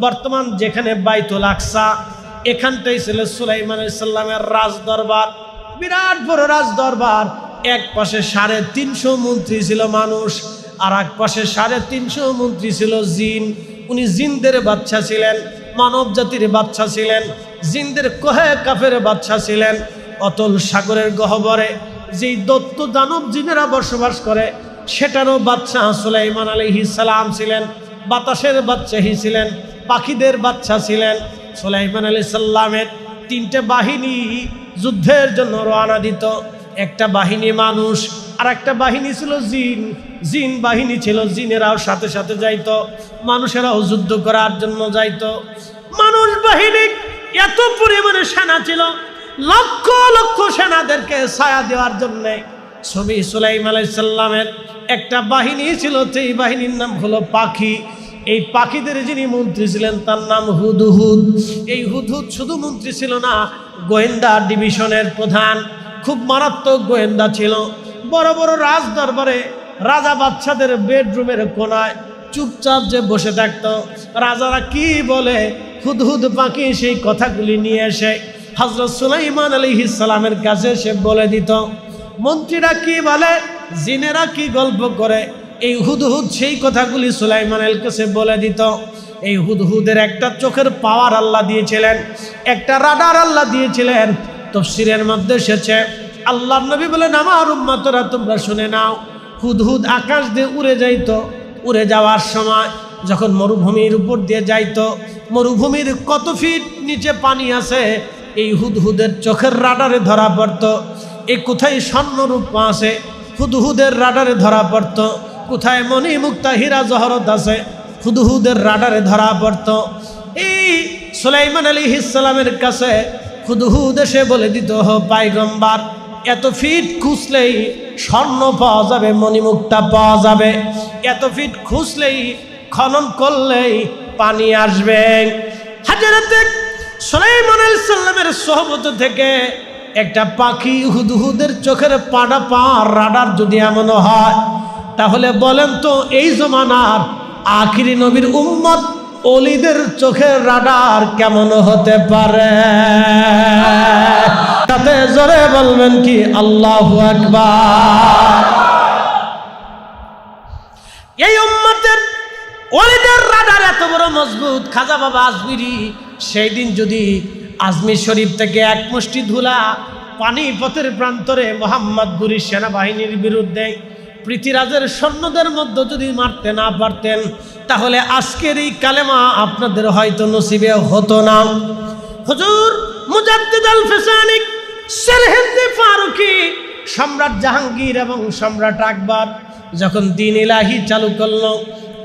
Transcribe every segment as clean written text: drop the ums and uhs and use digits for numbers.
বর্তমান যেখানে বাইতুল আকসা, এখানটাই ছিল সুলাইমান আলাইহিস সালামের রাজ দরবার, বিরাট বড় রাজ দরবার। এক পাশে 350 মন্ত্রী ছিল মানুষ, আর এক পাশে 350 মন্ত্রী ছিল জিন। উনি জিনদের বাদশা ছিলেন, মানব জাতির বাদশা ছিলেন, জিনদের কোহে কাফের বাদশা ছিলেন। অতল সাগরের গহ্বরে যেই দৈত্য দানব জিনেরা বসবাস করে, সেটারও বাদশা সুলাইমান আলাইহিস সালাম ছিলেন। বাতাসের বাদশাহী ছিলেন, পাখিদের বাদশা ছিলেন। সুলাইমান আলাইহিস সালামের 3টে বাহিনী যুদ্ধের জন্য রওনা দিত। একটা বাহিনী মানুষ, আর একটা বাহিনী ছিল জিন। জিন বাহিনী ছিল, জিনেরাও সাথে সাথে যাইতো, মানুষেরাও যুদ্ধ করার জন্য যাইতো। মানুষ বাহিনী এত পরিমাণে সেনা ছিল, লক্ষ লক্ষ সেনাদেরকে ছায়া দেওয়ার জন্য। ছবি সুলাইমান আলাইহিস সালামের একটা বাহিনী ছিল, সেই বাহিনীর নাম হলো পাখি। এই পাখিদের যিনি মন্ত্রী ছিলেন তার নাম হুদহুদ। এই হুদহুদ শুধু মন্ত্রী ছিল না, গোয়েন্দা ডিভিশনের প্রধান, খুব মারাত্মক গোয়েন্দা ছিল। বড় বড় রাজ দরবারে রাজা বাদশাদের বেডরুমের কোনায় চুপচাপ যে বসে থাকতো, রাজারা কি বলে হুদহুদ পাখি সেই কথাগুলি নিয়ে এসে হযরত সুলাইমান আলাইহিস সালামের কাছে সে বলে দিত। মন্ত্রীরা কি বলে, জিনেরা কি গল্প করে, এই হুদহুদ সেই কথাগুলি সুলাইমানের কাছে বলে দিত। এই হুদহুদের একটা চোখের পাওয়ার আল্লাহ দিয়েছিলেন, একটা রাডার আল্লাহ দিয়েছিলেন। তাফসীরের মধ্যে এসেছে, আল্লাহর নবী বলেন, আমার উম্মতরা তোমরা শুনে নাও, হুদহুদ আকাশ দিয়ে উড়ে যাইতো। উড়ে যাওয়ার সময় যখন মরুভূমির উপর দিয়ে যাইতো, মরুভূমির কত ফিট নিচে পানি আছে এই হুদহুদের চোখের রাডারে ধরা পড়তো। এই কোথায় স্বর্ণরূপ আছে হুদহুদের রাডারে ধরা পড়তো, কোথায় মণি মুক্তা হীরা জহরত আছে হুদহুদের রাডারে ধরা পড়তো। এই সুলাইমান আলাইহিস সালামের কাছে হুদহুদ এসে বলে দিত, পায়গম্বর, এত ফিট খুঁজলেই স্বর্ণ পাওয়া যাবে, মণিমুক্তা পাওয়া যাবে, এত ফিট খুঁজলেই খনন করলেই পানি আসবে। হযরত সুলাইমান আলাইহিস সালামের সোহবত থেকে একটা পাখি হুদহুদের চোখের পাড়া পাওয়ার রাডার যদি এমন হয়, তাহলে বলেন তো এই জমানার আখিরি নবীর উম্মত ওলিদের চোখের রাডার কেমন হতে পারে? তাতে জোরে বলবেন কি আল্লাহু আকবার। এই উম্মতের ওলিদের রাডার এত বড় মজবুত, খাজা বাবা আজমিরি সেই দিন যদি আজমির শরীফ থেকে এক মুষ্টি ধুলা পানিপথের প্রান্তরে মোহাম্মদ গুরি সেনাবাহিনীর বিরুদ্ধে পৃথিবীরাজের সৈন্যদের মধ্যে যদি মারতে না পারতেন, তাহলে আজকের এই কালেমা আপনাদের হয়তো নসিবে হতো না। হুজুর মুজাদ্দিদ আল ফিসানি সেরহিন্দি ফারুকি, সম্রাট জাহাঙ্গীর এবং সম্রাট আকবর যখন দ্বীন ইলাহি চালু করলো,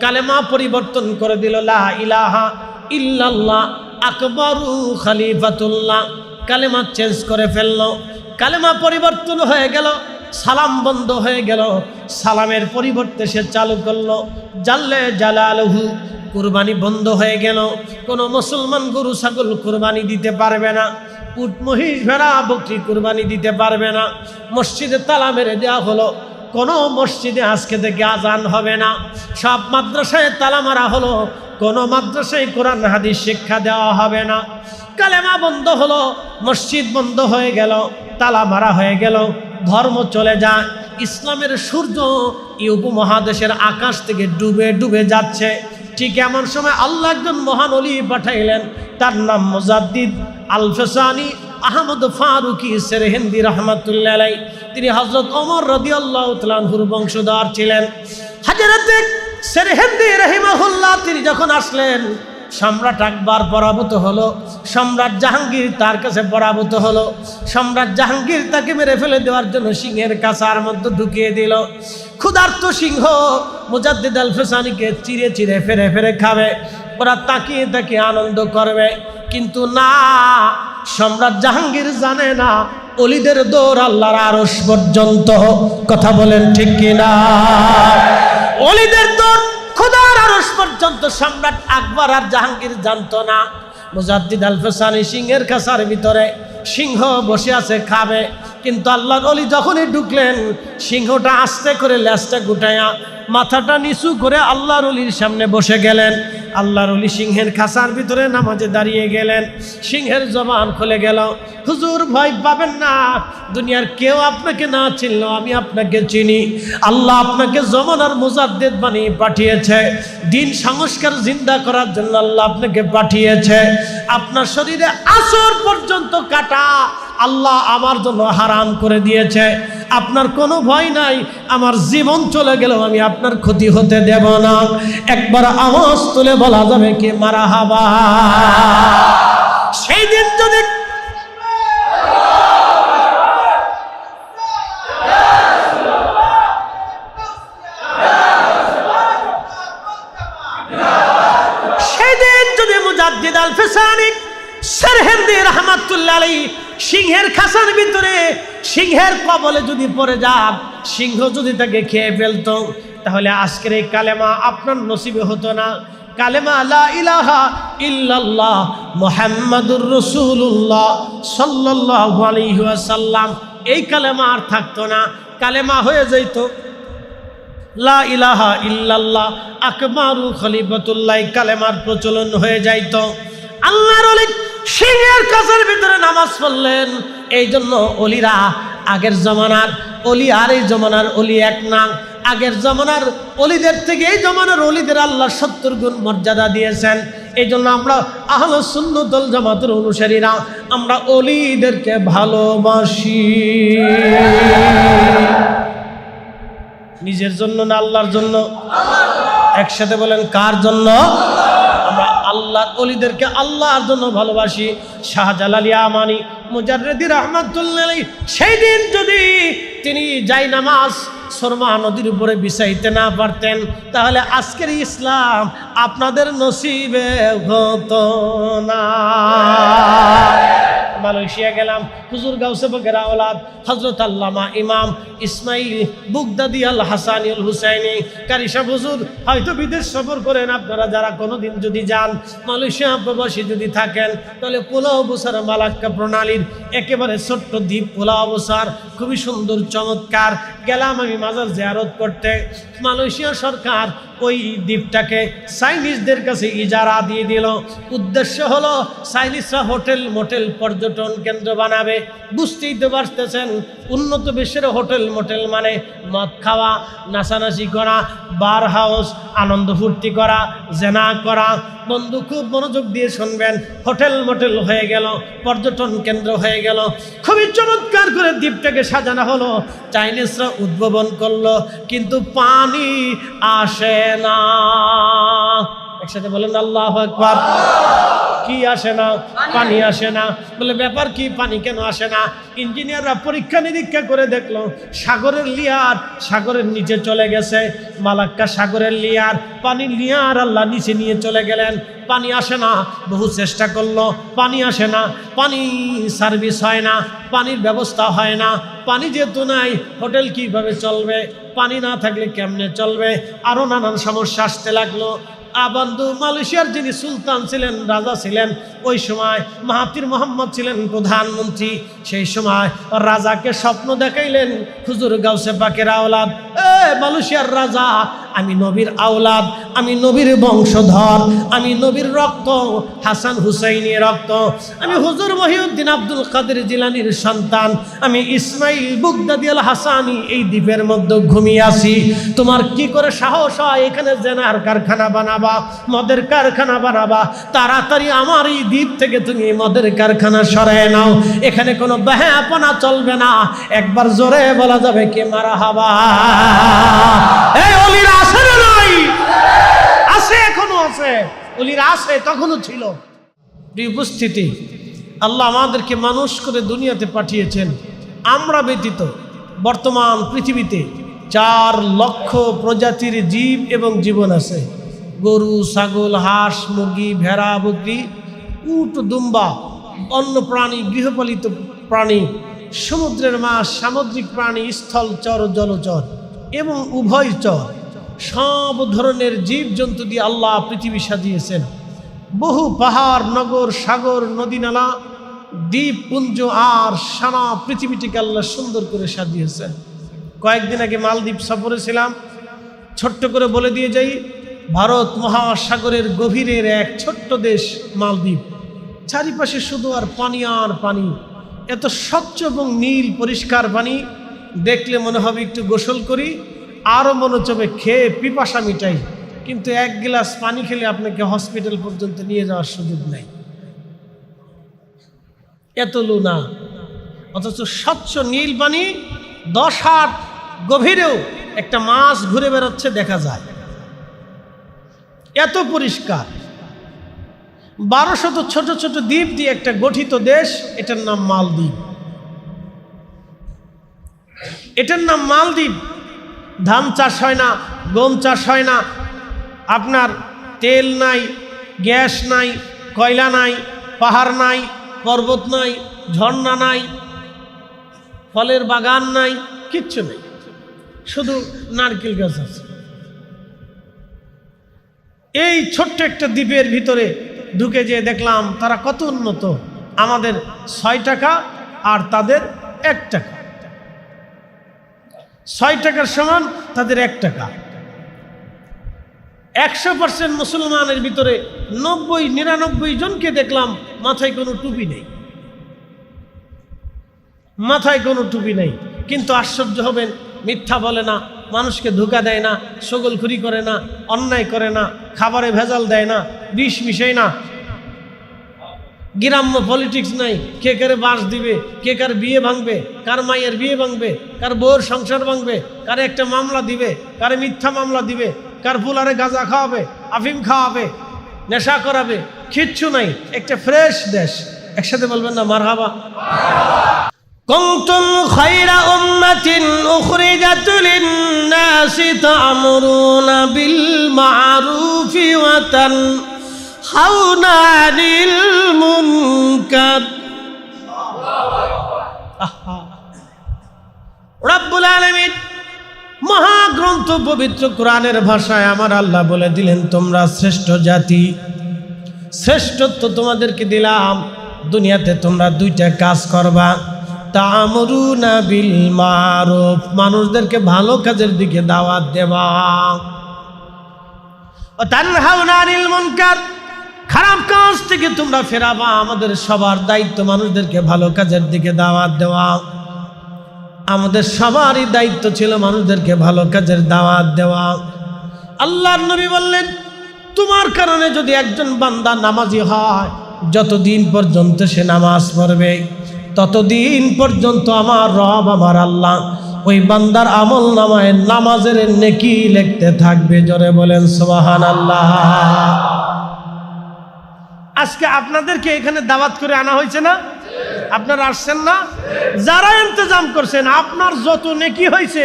কালেমা পরিবর্তন করে দিল, লা ইলাহা ইল্লাল্লাহ আকবরু খলিফাতুল্লাহ, কালেমা চেঞ্জ করে ফেললো। কালেমা পরিবর্তন হয়ে গেল, সালাম বন্ধ হয়ে গেল, সালামের পরিবর্তে সে চালু করলো জাল্লে জালালহু, কুরবানি বন্ধ হয়ে গেল। কোনো মুসলমান গরু ছাগল কুরবানি দিতে পারবে না, উট মহিষ ভেড়া বকরি কুরবানি দিতে পারবে না। মসজিদে তালা মেরে দেওয়া হলো, কোনো মসজিদে আজকে থেকে আজান হবে না। সব মাদ্রাসায় তালা মারা হলো, কোনো মাদ্রাসায় কোরআন হাদিস শিক্ষা দেওয়া হবে না। কালেমা বন্ধ হলো, মসজিদ বন্ধ হয়ে গেল, তালা মারা হয়ে গেল, ধর্ম চলে যায়। ইসলামের সূর্য এই উপমহাদেশের আকাশ থেকে ডুবে ডুবে যাচ্ছে। ঠিক এমন সময় আল্লাহ একজন মহান ওলি পাঠাইলেন, তার নাম মুজাদ্দিদ আল ফিসানি আহমদ ফারুকি সেরহিন্দি রহমাতুল্লাহ আলাইহি। তিনি হযরত ওমর রাদিয়াল্লাহু তাআলা আনহুর বংশধর ছিলেন। হযরত সেরহিন্দি রাহিমাহুল্লাহ তিনি যখন আসলেন, সম্রাট আকবর পরাভূত হলো, সম্রাট জাহাঙ্গীর তার কাছে পরাভূত হলো। সম্রাট জাহাঙ্গীর তাকে মেরে ফেলে দেওয়ার জন্য সিংহের কাছার মধ্যে ঢুকিয়ে দিল। ক্ষুধার্ত সিংহ মুজাদ্দিদ আল ফিসানিকে চিরে চিরে ফেরে ফেরে খাবে, ওরা তাকিয়ে তাকিয়ে আনন্দ করবে। কিন্তু না, সম্রাট জাহাঙ্গীর জানে না ওলিদের দৌড় আল্লাহর আরশ পর্যন্ত। কথা বলেন ঠিক কিনা? ওলিদের দৌড় খোদার আরশ পর্যন্ত সম্রাট আকবর আর জাহাঙ্গীর জানতো না। মুজাদ্দিদ আল ফিসানি সিংহের কাছার ভিতরে, সিংহ বসে আছে খাবে, কিন্তু আল্লাহর ওলি যখনই ঢুকলেন, সিংহটা আস্তে করে লেজটা গুটায়া মাথাটা নিচু করে আল্লাহর ওলির সামনে বসে গেলেন। আল্লাহর ওলি সিংহের খাঁচার ভিতরে নামাজে দাঁড়িয়ে গেলেন। সিংহের জবান খুলে গেল, হুজুর ভয় পাবেন না, দুনিয়ার কেউ আপনাকে না চিনলেও আমি আপনাকে চিনি। আল্লাহ আপনাকে জমানার মুজাদ্দিদ বানিয়ে পাঠিয়েছে, দিন সংস্কার জিন্দা করার জন্য আল্লাহ আপনাকে পাঠিয়েছে। আপনার শরীরে আসর পর্যন্ত কাটা আল্লাহ আমার জন্য হারাম করে দিয়েছে। আপনার কোনো ভয় নাই, আমার জীবন চলে গেলেও আমি আপনার ক্ষতি হতে দেব না। একবার আওয়াজ তুলে বলা যাবে কি মারহাবা। সেই দিন যদি মুজাদ্দিদ আল ফিসানি সেরহিন্দি রাহমাতুল্লাহ আলাইহি সিংহের খাঁচার ভিতরে সিংহের কবলে যদি পড়ে যান, সিংহ যদি তাকে খেয়ে ফেলতো, তাহলে আজকের এই কালেমা আপনার নসিবে হতো না। কালেমা লা ইলাহা ইল্লাল্লাহ মুহাম্মাদুর রাসূলুল্লাহ সাল্লাল্লাহু আলাইহি ওয়াসাল্লাম, এই কালেমা আর থাকতো না। কালেমা হয়ে যেত লা ইলাহা ইল্লাল্লাহ আকবারু খলিফাতুল্লাহ, কালেমার প্রচলন হয়ে যাইত। আল্লাহর ওলি সিংহের খাঁচার ভিতরে নামাজ পড়লেন। এই জন্য ওলিরা আগের জমানার ওলি আর এই জমানার ওলি এক না। আগের জমানার ওলিদের থেকে এই জমানার ওলিদের আল্লাহ 70 গুণ মর্যাদা দিয়েছেন। এই জন্য আমরা আহলে সুন্নাত ওয়াল জামাতের অনুসারীরা আমরা ওলিদেরকে ভালোবাসি। নিজের জন্য না আল্লাহর জন্য? একসাথে বলেন, কার জন্য? আমরা আল্লাহর ওলিদেরকে আল্লাহর জন্য ভালোবাসি। শাহজালাল ইয়ামানি মুজাররিদি রাহমাতুল্লাহ আলাইহি সেই দিন যদি তিনি জায়নামাজ সুরমা নদীর উপরে বিছাইতে না পারতেন, তাহলে আজকের ইসলাম আপনাদের নসিবে হতো না। মালয়েশিয়া গেলাম, হুজুর গাউসে পাকের আওলাদ হযরত আল্লামা ইমাম ইসমাইল বুগদাদি আল হাসানি আল হুসাইনি কারি সাহেব হুজুর হয়তো বিদেশ সফর করেন। আপনারা যারা কোনোদিন যদি যান, মালয়েশিয়া প্রবাসী যদি থাকেন, তাহলে পোলাও বসার মালাক্কা প্রণালীর একেবারে ছোট্ট দ্বীপ পোলাও বসার, খুবই সুন্দর চমৎকার। গেলাম আমি মাজার জিয়ারত করতে। মালয়েশিয়া সরকার ওই দ্বীপটাকে চাইনিজদের কাছে ইজারা দিয়ে দিল। উদ্দেশ্য হলো চাইনিজরা হোটেল মোটেল পর্যটন কেন্দ্র বানাবে। বুঝতেই তো পারতেছেন, উন্নত বিশ্বের হোটেল মোটেল মানে মদ খাওয়া, নাচানাচি করা, বার হাউস, আনন্দ ফুর্তি করা, জেনা করা। বন্ধু খুব মনোযোগ দিয়ে শুনবেন, হোটেল মোটেল হয়ে গেল, পর্যটন কেন্দ্র হয়ে গেল। খুবই চমৎকার করে দ্বীপটাকে সাজানো হলো। চাইনিজরা উদ্ভাবন করলো, কিন্তু পানি আসে না। একসাথে বলেন আল্লাহু আকবার। কি আসে না? পানি আসে না। বলে ব্যাপার কি, পানি কেন আসে না? ইঞ্জিনিয়াররা পরীক্ষা নিরীক্ষা করে দেখলো সাগরের লিয়ার সাগরের নিচে চলে গেছে। মালাক্কা সাগরের লিয়ার, পানির লিয়ার আল্লাহ নিচে নিয়ে চলে গেলেন। পানি আসে না। বহু চেষ্টা করলো, পানি আসে না। পানি সার্ভিস হয় না, পানির ব্যবস্থা হয় না। পানি যেহেতু নাই, হোটেল কিভাবে চলবে? পানি না থাকলে কেমনে চলবে? আরো নানান সমস্যা আসতে লাগলো। বন্ধু মালয়েশিয়ার যিনি সুলতান ছিলেন, রাজা ছিলেন, ওই সময় মাহাতির মোহাম্মদ ছিলেন প্রধানমন্ত্রী। সেই সময় রাজাকে স্বপ্ন দেখাইলেন, হুজুর গাউসে পাকের আওলাদ, মালয়েশিয়ার রাজা, আমি নবীর আওলাদ, আমি নবীর বংশধর, আমি নবীর রক্ত, হাসান হুসাইনের রক্ত, আমি হুজুর মহিউদ্দিন আব্দুল কাদের জিলানির সন্তান, আমি ইসমাইল বুগদাদি আল হাসানি এই দ্বীপের মধ্যে ঘুমিয়ে আছি। তোমার কি করে সাহস হয় এখানে জেনার কারখানা বানাবা, মদের কারখানা বানাবা? তাড়াতাড়ি আমার এই দ্বীপ থেকে তুমি মদের কারখানা সরায় নাও, এখানে কোনো বেহাপনা চলবে না। একবার জোরে বলা যাবে কি মারহাবা। এই ওলিরা আছে না নাই? আছে, এখনো আছে। ওলিরা আছে, তখনও ছিল। প্রিয় উপস্থিতি, আল্লাহ আমাদেরকে মানুষ করে দুনিয়াতে পাঠিয়েছেন। আমরা ব্যতীত বর্তমান পৃথিবীতে 4 লক্ষ প্রজাতির জীব এবং জীবন আছে। গরু, ছাগল, হাঁস, মুরগি, ভেড়া, বকরি, উট, দুম্বা, অন্য প্রাণী, গৃহপালিত প্রাণী, সমুদ্রের মাছ, সামুদ্রিক প্রাণী, স্থলচর, জলচর এবং উভয়চর, সব ধরনের জীবজন্তু দিয়ে আল্লাহ পৃথিবী সাজিয়েছেন। বহু পাহাড়, নগর, সাগর, নদী, নালা, দ্বীপপুঞ্জ আর সারা পৃথিবীটিকে আল্লাহ সুন্দর করে সাজিয়েছেন। কয়েকদিন আগে মালদ্বীপ সফরে ছিলাম। ছোট্ট করে বলে দিয়ে যাই, ভারত মহাসাগরের গভীরের এক ছোট্ট দেশ মালদ্বীপ। চারিপাশে শুধু আর পানি আর পানি, এত স্বচ্ছ এবং নীল পরিষ্কার পানি, দেখলে মনে হবে একটু গোসল করি, আরও মনে হচ্ছে খেয়ে পিপাসা মিটাই। কিন্তু এক গ্লাস পানি খেলে আপনাকে হসপিটাল পর্যন্ত নিয়ে যাওয়ার সুযোগ নেই, এত লুনা। অথচ স্বচ্ছ নীল পানি, 10 হাত গভীরেও একটা মাছ ঘুরে বেড়াচ্ছে দেখা যায়, এত পরিষ্কার। 1200 ছোট ছোট দ্বীপ দিয়ে একটা গঠিত দেশ, এটার নাম মালদ্বীপ। এটার নাম মালদ্বীপ। ধান চাষ হয় না, গম চাষ হয় না, আপনার তেল নাই, গ্যাস নাই, কয়লা নাই, পাহাড় নাই, পর্বত নাই, ঝর্ণা নাই, ফলের বাগান নাই, কিচ্ছু নেই, শুধু নারকেল গাছ আছে। এই ছোট্ট একটা দ্বীপের ভিতরে ঢুকে যেয়ে দেখলাম তারা কত উন্নত। আমাদের 6 টাকা আর তাদের 1 টাকা, 6 টাকার সমান তাদের 1 টাকা। 100% মুসলমানের ভিতরে 90-99 জনকে দেখলাম মাথায় কোনো টুপি নেই, মাথায় কোনো টুপি নেই। কিন্তু আশ্চর্য হবেন, মিথ্যা বলে না, মানুষকে ধোঁকা দেয় না, ছগলখুরি করে না, অন্যায় করে না, খাবারে ভেজাল দেয় না, বিষ মিশায় না, গ্রাম্য পলিটিক্স নাই। কে কারে বাস দিবে, কে কার বিয়ে ভাঙবে, কার মায়ের বিয়ে ভাঙবে, কার বউর সংসার ভাঙবে, কারে একটা মামলা দিবে, কারে মিথ্যা মামলা দিবে, কার ফুলারে গাঁজা খাওয়াবে, আফিম খাওয়াবে, নেশা করাবে, কিচ্ছু নাই। একটা ফ্রেশ দেশ। একসাথে বলবেন না মারহাবা। কুনতুম খায়রা উম্মাতিন উখরিজাত লিন-নাসি তা'মুরুনা বিল মা'রুফি ওয়া তানহাউনা আনিল মুনকার। রব্বুল আলামিন মহাগ্রন্থ পবিত্র কোরআনের ভাষায় আমার আল্লাহ বলে দিলেন, তোমরা শ্রেষ্ঠ জাতি, শ্রেষ্ঠত্ব তোমাদেরকে দিলাম। দুনিয়াতে তোমরা 2টা কাজ করবা, তা'মুরুনা বিল মা'রুফ, মানুষদেরকে ভালো কাজের দিকে দাওয়াত দেবা, ওয়া তানহাউনা আনিল মুনকার, খারাপ কাজ থেকে তোমরা ফেরাবা। আমাদের সবার দায়িত্ব মানুষদেরকে ভালো কাজের দিকে দাওয়াত দেওয়া। আমাদের সবারই দায়িত্ব ছিল মানুষদেরকে ভালো কাজের দাওয়াত দেওয়া। আল্লাহর নবী বললেন, তোমার কারণে যদি একজন বান্দা নামাজি হয়, যতদিন পর্যন্ত সে নামাজ পড়বে ততদিন পর্যন্ত আমার রব আমার আল্লাহ ওই বান্দার আমল নামায় নামাজের নেকি লিখতে থাকবে। জোরে বলেন সুবহানাল্লাহ। আজকে আপনাদেরকে এখানে দাওয়াত করে আনা হয়েছে না? আপনারা আসছেন না? যারা ইন্তজাম করছেন, আপনার যত নেকি হয়েছে,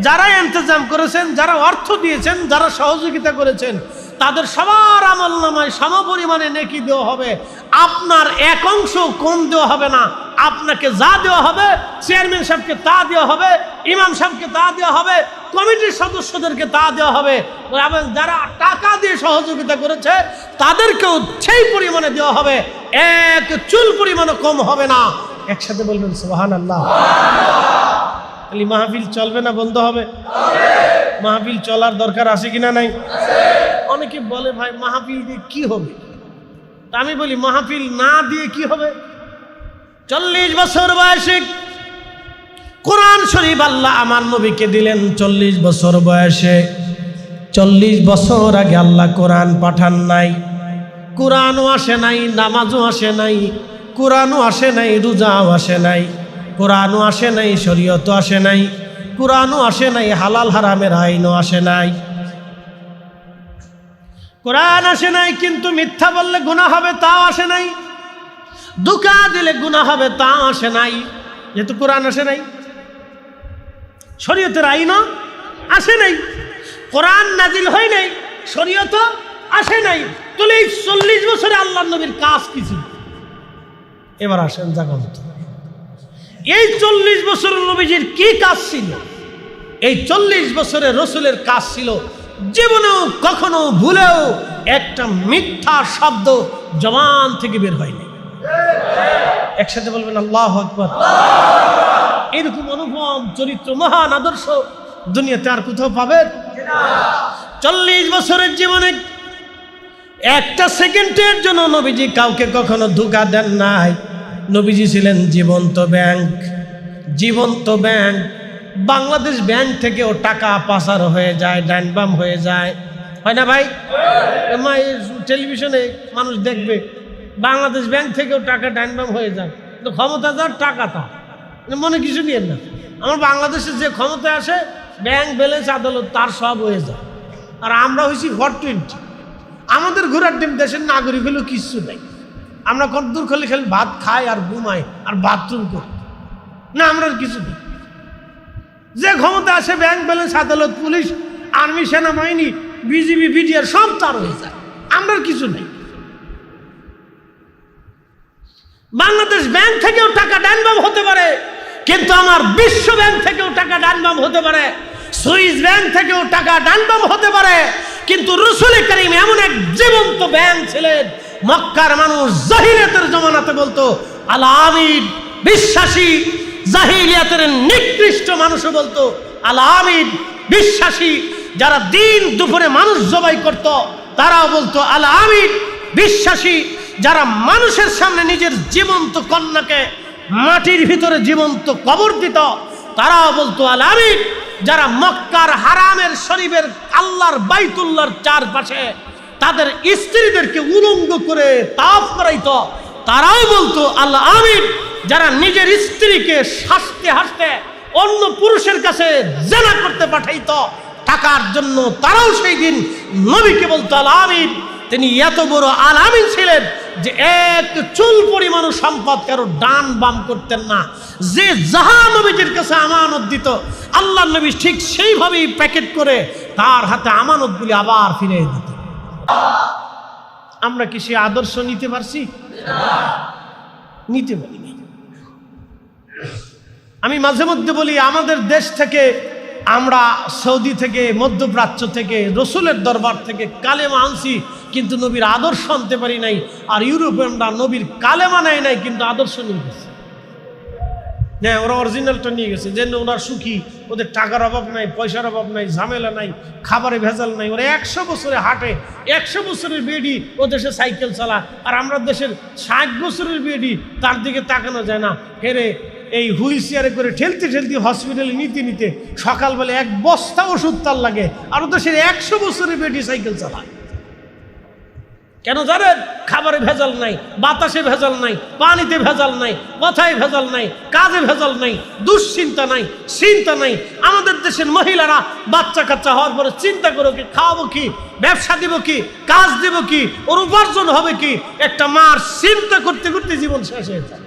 যারা ইন্তজাম করেছেন, যারা অর্থ দিয়েছেন, যারা সহযোগিতা করেছেন, তাদের সবার আমল নামায় সমপরিমাণে নেকি দেওয়া হবে। আপনার এক অংশ কম দেওয়া হবে না। আপনাকে যা দেওয়া হবে, চেয়ারম্যান সাহেবকে তা দেওয়া হবে, ইমাম সাহেবকে তা দেওয়া হবে, কমিটির সদস্যদেরকে তা দেওয়া হবে, এবং যারা টাকা দিয়ে সহযোগিতা করেছে তাদেরকেও সেই পরিমাণে দেওয়া হবে। এক চুল পরিমাণও কম হবে না। একসাথে বলবেন সুবহানাল্লাহ। খালি মাহফিল চলবে না, বন্ধ হবে? মাহফিল চলার দরকার আছে কিনা নাই? অনেকে বলে ভাই মাহফিল দিয়ে কি হবে? তা আমি বলি মাহফিল না দিয়ে কি হবে? 40 বছর বয়সে কোরআন শরীফ আল্লাহ আমার নবীকে দিলেন। 40 বছর বয়সে, 40 বছর আগে আল্লাহ কোরআন পাঠান নাই। কোরআনও আসে নাই, নামাজও আসে নাই, কোরআনও আসে নাই, রোজাও আসে নাই, কোরআনও আসে নাই, শরীয়তও আসে নাই, কোরআনও আসে নাই, হালাল হারামের আইনও আসে নাই। কোরআন আসে নাই, কিন্তু মিথ্যা বললে গুনাহ হবে তাও আসে নাই, ধোঁকা দিলে গুনাহ হবে তাও আসে নাই। যেহেতু কোরআন আসে নাই, শরীয়তের আইনও আসে নাই, কোরআন নাজিল হয় নাই, শরীয়তও আসে নাই। তাহলে এই 40 বছরে আল্লাহর নবীর কাজ কি ছিল? এবার আসেন জাগান তো, এই 40 বছরের নবীজির কি কাজ ছিল? এই 40 বছরের রসুলের কাজ ছিল জীবনেও কখনো ভুলেও একটা মিথ্যা শব্দ জবান থেকে বের হয়নি। একসাথে বলবেন আল্লাহু আকবার। এরকম অনুপম চরিত্র, মহান আদর্শ দুনিয়াতে আর কোথাও পাবেন? 40 বছরের জীবনে একটা সেকেন্ডের জন্য নবীজি কাউকে কখনো ধোঁকা দেন নাই। নবীজি ছিলেন জীবন্ত ব্যাংক, জীবন্ত ব্যাংক। বাংলাদেশ ব্যাংক থেকেও টাকা পাচার হয়ে যায়, ডাইনবাম হয়ে যায়, হয় না ভাই? টেলিভিশনে মানুষ দেখবে বাংলাদেশ ব্যাংক থেকেও টাকা ডাইনবাম হয়ে যায়। তো ক্ষমতা যার টাকা তা মনে কিছু নিয়েন না। আমার বাংলাদেশে যে ক্ষমতা আসে ব্যাংক ব্যালেন্স আদালত তার সব হয়ে যায়। আর আমরা হয়েছি 420। আমাদের ঘোরার ডিম দেশের নাগরিক হলেও কিচ্ছু নেই। আমরা কতদূর খালি খালি ভাত খাই আর ঘুমাই আর বাথরুম করি না, আমরা কিছু নেই। যে ক্ষমতা আসে ব্যাংক ব্যালেন্স আদালত পুলিশ আর্মি সেনাবাহিনী বিজিবি বিডিআর সব তার হয়ে যায়। আমরা কিছু নেই। বাংলাদেশ ব্যাংক থেকেও টাকা ডাইনবাম হতে পারে, কিন্তু আমার বিশ্ব ব্যাংক থেকেও টাকা ডাইনবাম হতে পারে, সুইস ব্যাংক থেকেও টাকা ডাইনবাম হতে পারে। কিন্তু রাসূল করিম এমন এক জীবন্ত ব্যাংক ছিলেন, মক্কার মানুষ জাহিলিয়াতের জমানাতে বলতো আল আমিন বিশ্বাসী, জাহিলিয়াতের নিকৃষ্ট মানুষও বলতো আল আমিন বিশ্বাসী। যারা দিন দুপুরে মানুষ জবাই করত তারাও বলতো আল আমিন বিশ্বাসী। যারা মানুষের সামনে নিজের জীবন্ত কন্যাকে মাটির ভিতরে জীবন্ত কবর দিত তারাও বলতো আল আমিন। যারা মক্কার হারামের শরীফের আল্লাহর বাইতুল্লাহর চারপাশে তাদের স্ত্রীদেরকে উলঙ্গ করে তাওয়াফ করাইতো তারাও বলতো আল আমিন। যারা নিজের স্ত্রীকে হাসতে হাসতে অন্য পুরুষের কাছে জেনা করতে পাঠাইতো টাকার জন্য তারাও সেই দিন নবীকে বলতো আল আমিন। তিনি এত বড় আল আমিন ছিলেন যে এক চুল পরিমাণ সম্পদ কারো ডান বাম করতেন না। যে যাহা নবীজির কাছে আমানত দিত আল্লাহ নবী ঠিক সেইভাবেই প্যাকেট করে তার হাতে আমানতগুলি আবার ফিরিয়ে দিত। আমরা কি সে আদর্শ নিতে পারছি? নিতে পারিনি। আমি মাঝে মধ্যে বলি আমাদের দেশ থেকে, আমরা সৌদি থেকে, মধ্যপ্রাচ্য থেকে, রসুলের দরবার থেকে কালেমা আনছি, কিন্তু নবীর আদর্শ আনতে পারি নাই। আর ইউরোপিয়ানরা নবীর কালেমা নেয় নাই, কিন্তু আদর্শ নিয়ে গেছে। হ্যাঁ, ওরা অরিজিনালটা নিয়ে গেছে, যেন ওরা সুখী, ওদের টাকার অভাব নাই, পয়সার অভাব নাই, ঝামেলা নাই, খাবারে ভেজাল নাই। ওরা 100 বছরে হাঁটে, 100 বছরের বেডি ও দেশে সাইকেল চালা। আর আমরা দেশের 60 বছরের বেডি, তার দিকে তাকানো যায় না। হেরে এই হুইল চেয়ারে করে ঠেলতে ঠেলতে হসপিটালে নিতে নিতে সকালবেলা 1 বস্তা ওষুধ তার লাগে। আর ও দেশের 100 বছরের বেডি সাইকেল চালায়। কেন জানেন? খাবারে ভেজাল নাই, বাতাসে ভেজাল নাই, পানিতে ভেজাল নাই, কথায় ভেজাল নাই, কাজে ভেজাল নাই, দুশ্চিন্তা নাই, চিন্তা নাই। আমাদের দেশের মহিলারা বাচ্চা কাচ্চা হওয়ার পরে চিন্তা করো কি খাওয়াবো কি, ব্যবসা দিব কি, কাজ দিব কি, ওর উপার্জন হবে কি। একটা মার চিন্তা করতে করতে জীবন শেষ হয়ে যায়।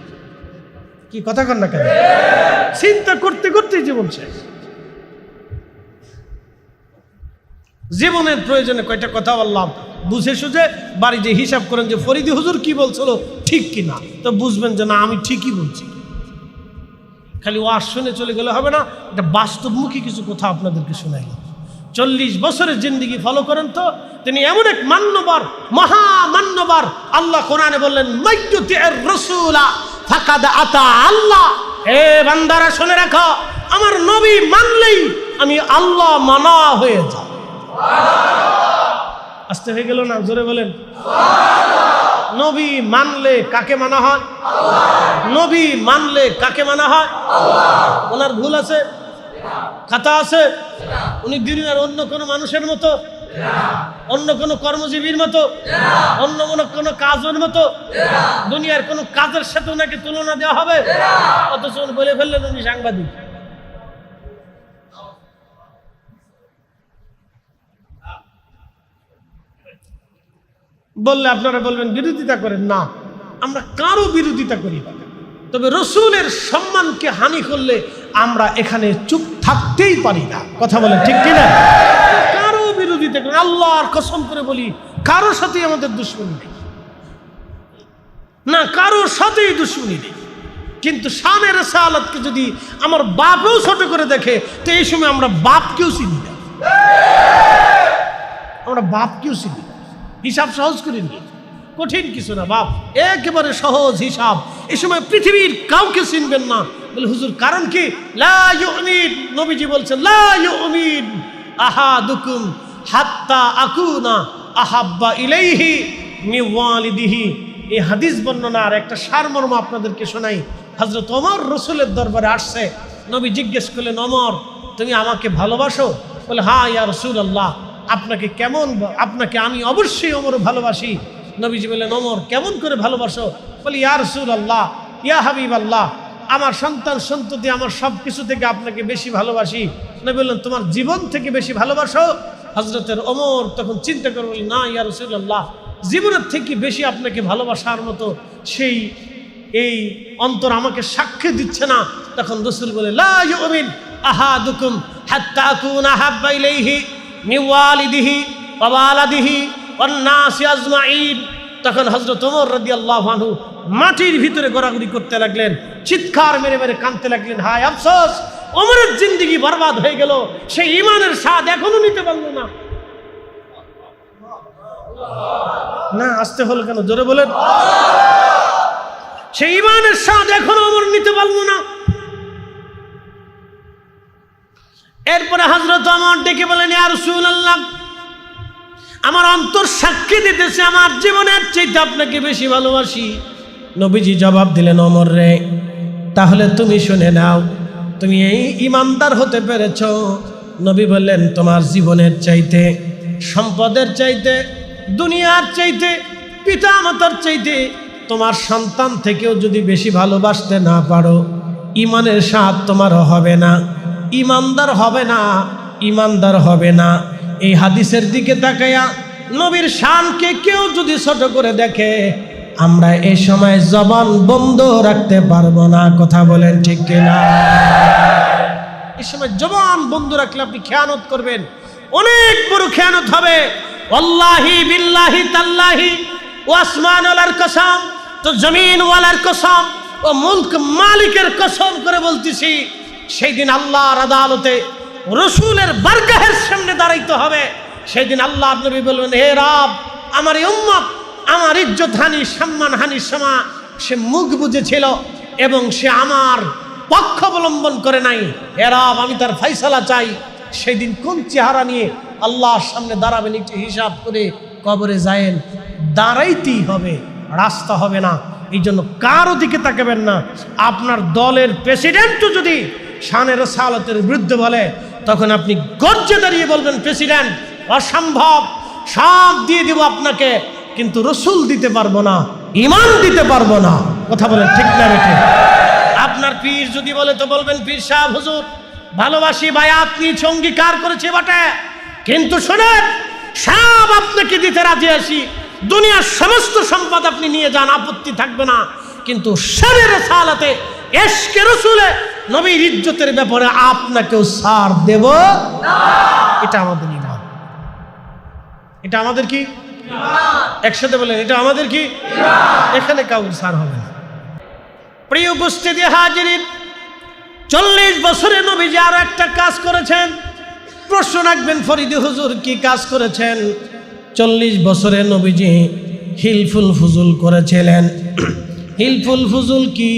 কি কথা কন না কেন? চিন্তা করতে করতে জীবন শেষ। জীবনের প্রয়োজনে কয়টা কথা বললাম, বুঝে সুঝে বাড়ি যে হিসাব করেন যে ফরিদি হুজুর কি বলছিল ঠিক কিনা, তো বুঝবেন যে না আমি ঠিকই বলছি। খালি ওয়াজ শুনে চলে গেলে হবে না, এটা বাস্তবমুখী কিছু কথা আপনাদেরকে শোনাই। 40 বছরের জিন্দেগি ফলো করেন তো। তিনি এমন এক মান্যবর, মহামান্যবর। আল্লাহ কোরআনে বললেন মাইয়ুতির রাসূলা ফাকাদ আতা আল্লাহ। হে বান্দারা শুনে রাখো, আমার নবী মানলেই আমি আল্লাহ মানা হয়ে যাব। আসতে হয়ে গেল না? জোরে বলেন। নবী মানলে কাকে মানা হয়? নবী মানলে কাকে মানা হয়? ওনার ভুল আছে, খাতা আছে? উনি দুনিয়ার অন্য কোনো মানুষের মতো, অন্য কোনো কর্মজীবীর মতো, অন্য কোনো কাজের মতো, দুনিয়ার কোনো কাজের সাথে ওনাকে তুলনা দেওয়া হবে? অথচ বলে ফেললেন উনি সাংবাদিক। বললে আপনারা বলবেন বিরোধিতা করেন। না, আমরা কারো বিরোধিতা করি না, তবে রসুলের সম্মানকে হানি করলে আমরা এখানে চুপ থাকতেই পারি না। কথা বলেন ঠিক কিনা? কারো বিরোধিতা করি, আল্লাহর কসম করে বলি কারোর সাথেই আমাদের দুশ্মনী নেই, না কারোর সাথেই দুশ্মনী নেই। কিন্তু শানে রিসালাতকে যদি আমার বাপও ছোট করে দেখে, তো এই সময় আমরা বাপকেও চিনি না, আমরা বাপকেও চিনি না। হিসাব সহজ করে নিয়ে, কঠিন কিছু না বাপ, একেবারে সহজ হিসাব। এই সময় পৃথিবীর কাউকে চিনবেন না। বলে হুজুর কারণ কি? লা ইউমিন, নবীজি বলছেন লা ইউমিন আহাদুকুম হাত্তা আকুনা আহাব্বা ইলাইহি মিন ওয়ালিদিহি। এই হাদিস বর্ণনার একটা সারমর্ম আপনাদেরকে শোনাই। হযরত ওমর রাসূলের দরবারে আসছে, নবী জিজ্ঞেস করলেন, ওমর তুমি আমাকে ভালোবাসো? বলে, হ্যাঁ ইয়া রাসূলুল্লাহ। আপনাকে আমি অবশ্যই ওমর ভালোবাসি। নবীজি বললেন, ওমর কেমন করে ভালোবাসো? বলে, ইয়া রাসূলুল্লাহ, ইয়া হাবিবাল্লাহ, আমার সন্তান সন্ততি আমার সব কিছু থেকে আপনাকে বেশি ভালোবাসি। নবী বললেন, তোমার জীবন থেকে বেশি ভালোবাসো? হযরতের ওমর তখন চিন্তা করে বললেন, না ইয়া রাসূলুল্লাহ, জীবনের থেকে বেশি আপনাকে ভালোবাসার মতো সেই এই অন্তর আমাকে সাক্ষী দিচ্ছে না। তখন রাসূল বলে, লা ইউমিন আহাদুকুম হাত্তা আকুনা হাব্বা ইলাইহি মিন ওয়ালিদিহি ওয়া ওয়ালাদিহি ওয়ান নাসি আজমাইন। তখন হযরত ওমর রাদিয়াল্লাহু আনহু মাটির ভিতরে গড়াগড়ি করতে লাগলেন, চিৎকার মেরে মেরে কাঁদতে লাগলেন, হায় আফসোস, ওমরের জিন্দেগি বরবাদ হয়ে গেল, সেই ঈমানের স্বাদ এখনো নিতে পারল না। না আসতে হলো কেন, জোরে বলেন। সেই ঈমানের স্বাদ এখনো ওমর নিতে পারল না। এরপরে হযরত ওমর ডেকে বলেন, ইয়া রাসূলুল্লাহ, আমার অন্তর সাক্ষী দিতেছে আমার জীবনের চাইতে আপনাকে বেশি ভালোবাসি। নবীজি জবাব দিলেন, ওমর রে, তাহলে তুমি শুনে নাও, তুমি এই ইমানদার হতে পেরেছ। নবী বললেন, তোমার জীবনের চাইতে, সম্পদের চাইতে, দুনিয়ার চাইতে, পিতা মাতার চাইতে, তোমার সন্তান থেকেও যদি বেশি ভালোবাসতে না পারো, ইমানের স্বাদ তোমার হবে না, ইমানদার হবে না, ইমানদার হবে না। এই হাদিসের দিকে তাকায়া নবীর শানকে কেউ যদি ছোট করে দেখে, আমরা এই সময় জবান বন্ধ রাখতে পারবো না। কথা বলেন ঠিক কিনা? এই সময় জবান বন্ধ রাখলে আপনি খেয়ানত করবেন, অনেক বড় খেয়ানত হবে। আল্লাহি বিল্লাহি তাল্লাহি ও আসমান ওয়ালার কসম, তো জমিন ওয়ালার কসম ও মুলক মালিকের কসম করে বলতেছি, সেই দিন আল্লাহর আদালতে রসুলের বারগাহের সামনে দাঁড়াইতে হবে। সেই দিন আল্লাহর নবী বলবেন, হে রব, আমার এই উম্মত আমার ইজ্জত হানি, সম্মান হানির সময় সে মুখ বুজেছিল এবং সে আমার পক্ষ অবলম্বন করে নাই। হে রব, আমি তার ফয়সালা চাই। সেই দিন কোন চেহারা নিয়ে আল্লাহর সামনে দাঁড়াবেন একটু হিসাব করে কবরে যায়েন। দাঁড়াইতেই হবে, রাস্তা হবে না। এই জন্য কারো দিকে তাকাবেন না। আপনার দলের প্রেসিডেন্টও যদি শানের সালাতের বিরুদ্ধে বলে, তখন আপনি গর্জে দাঁড়িয়ে বলবেন, প্রেসিডেন্ট অসম্ভব, সব দিয়ে দিব আপনাকে, কিন্তু রসুল দিতে পারবো না, ইমান দিতে পারবো না। কথা বলেন ঠিক না বেঠিক? আপনার পীর যদি বলে তো বলবেন, পীর সাহেব হুজুর ভালোবাসি, ভাই আপনি অঙ্গীকার করেছে বটে, কিন্তু শোনেন, সব আপনাকে দিতে রাজি আছি, দুনিয়ার সমস্ত সম্পদ আপনি নিয়ে যান, আপত্তি থাকবে না, কিন্তু শানের সালাতে এশকে রসুলে নবীর ইজ্জতের ব্যাপারে আপনাকেও ছাড় দেব না। এটা আমাদের ঈমান। এটা আমাদের কি? একসাথে বলেন, এটা আমাদের কি? এখানে কাউর ছাড় হবে না। প্রিয় উপস্থিতি হাজিরিন, 40 বছরে নবীজি আরো একটা কাজ করেছেন। প্রশ্ন রাখবেন, ফরিদি হুজুর কি কাজ করেছেন? 40 বছরে নবীজি হিলফুল ফুজুল করেছিলেন। হিলফুল ফুজুল কি?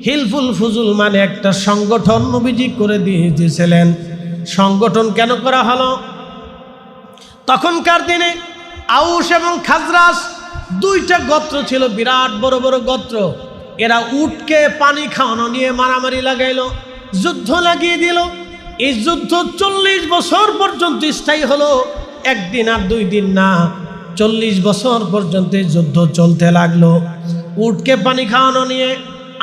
হিলফুল ফুজুল মানে একটা সংগঠন নবীজি করে দিয়েছিলেন। সংগঠন কেন করা হলো? তখনকার দিনে আউস এবং খাজরাজ দুইটা গোত্র ছিল, বিরাট বড় বড় গোত্র। এরা উটকে পানি খাওয়ানো নিয়ে মারামারি লাগাইলো, যুদ্ধ লাগিয়ে দিল। এই যুদ্ধ 40 বছর পর্যন্ত স্থায়ী হলো, একদিন আর 2 দিন না, 40 বছর পর্যন্ত যুদ্ধ চলতে লাগলো। উটকে পানি খাওয়ানো নিয়ে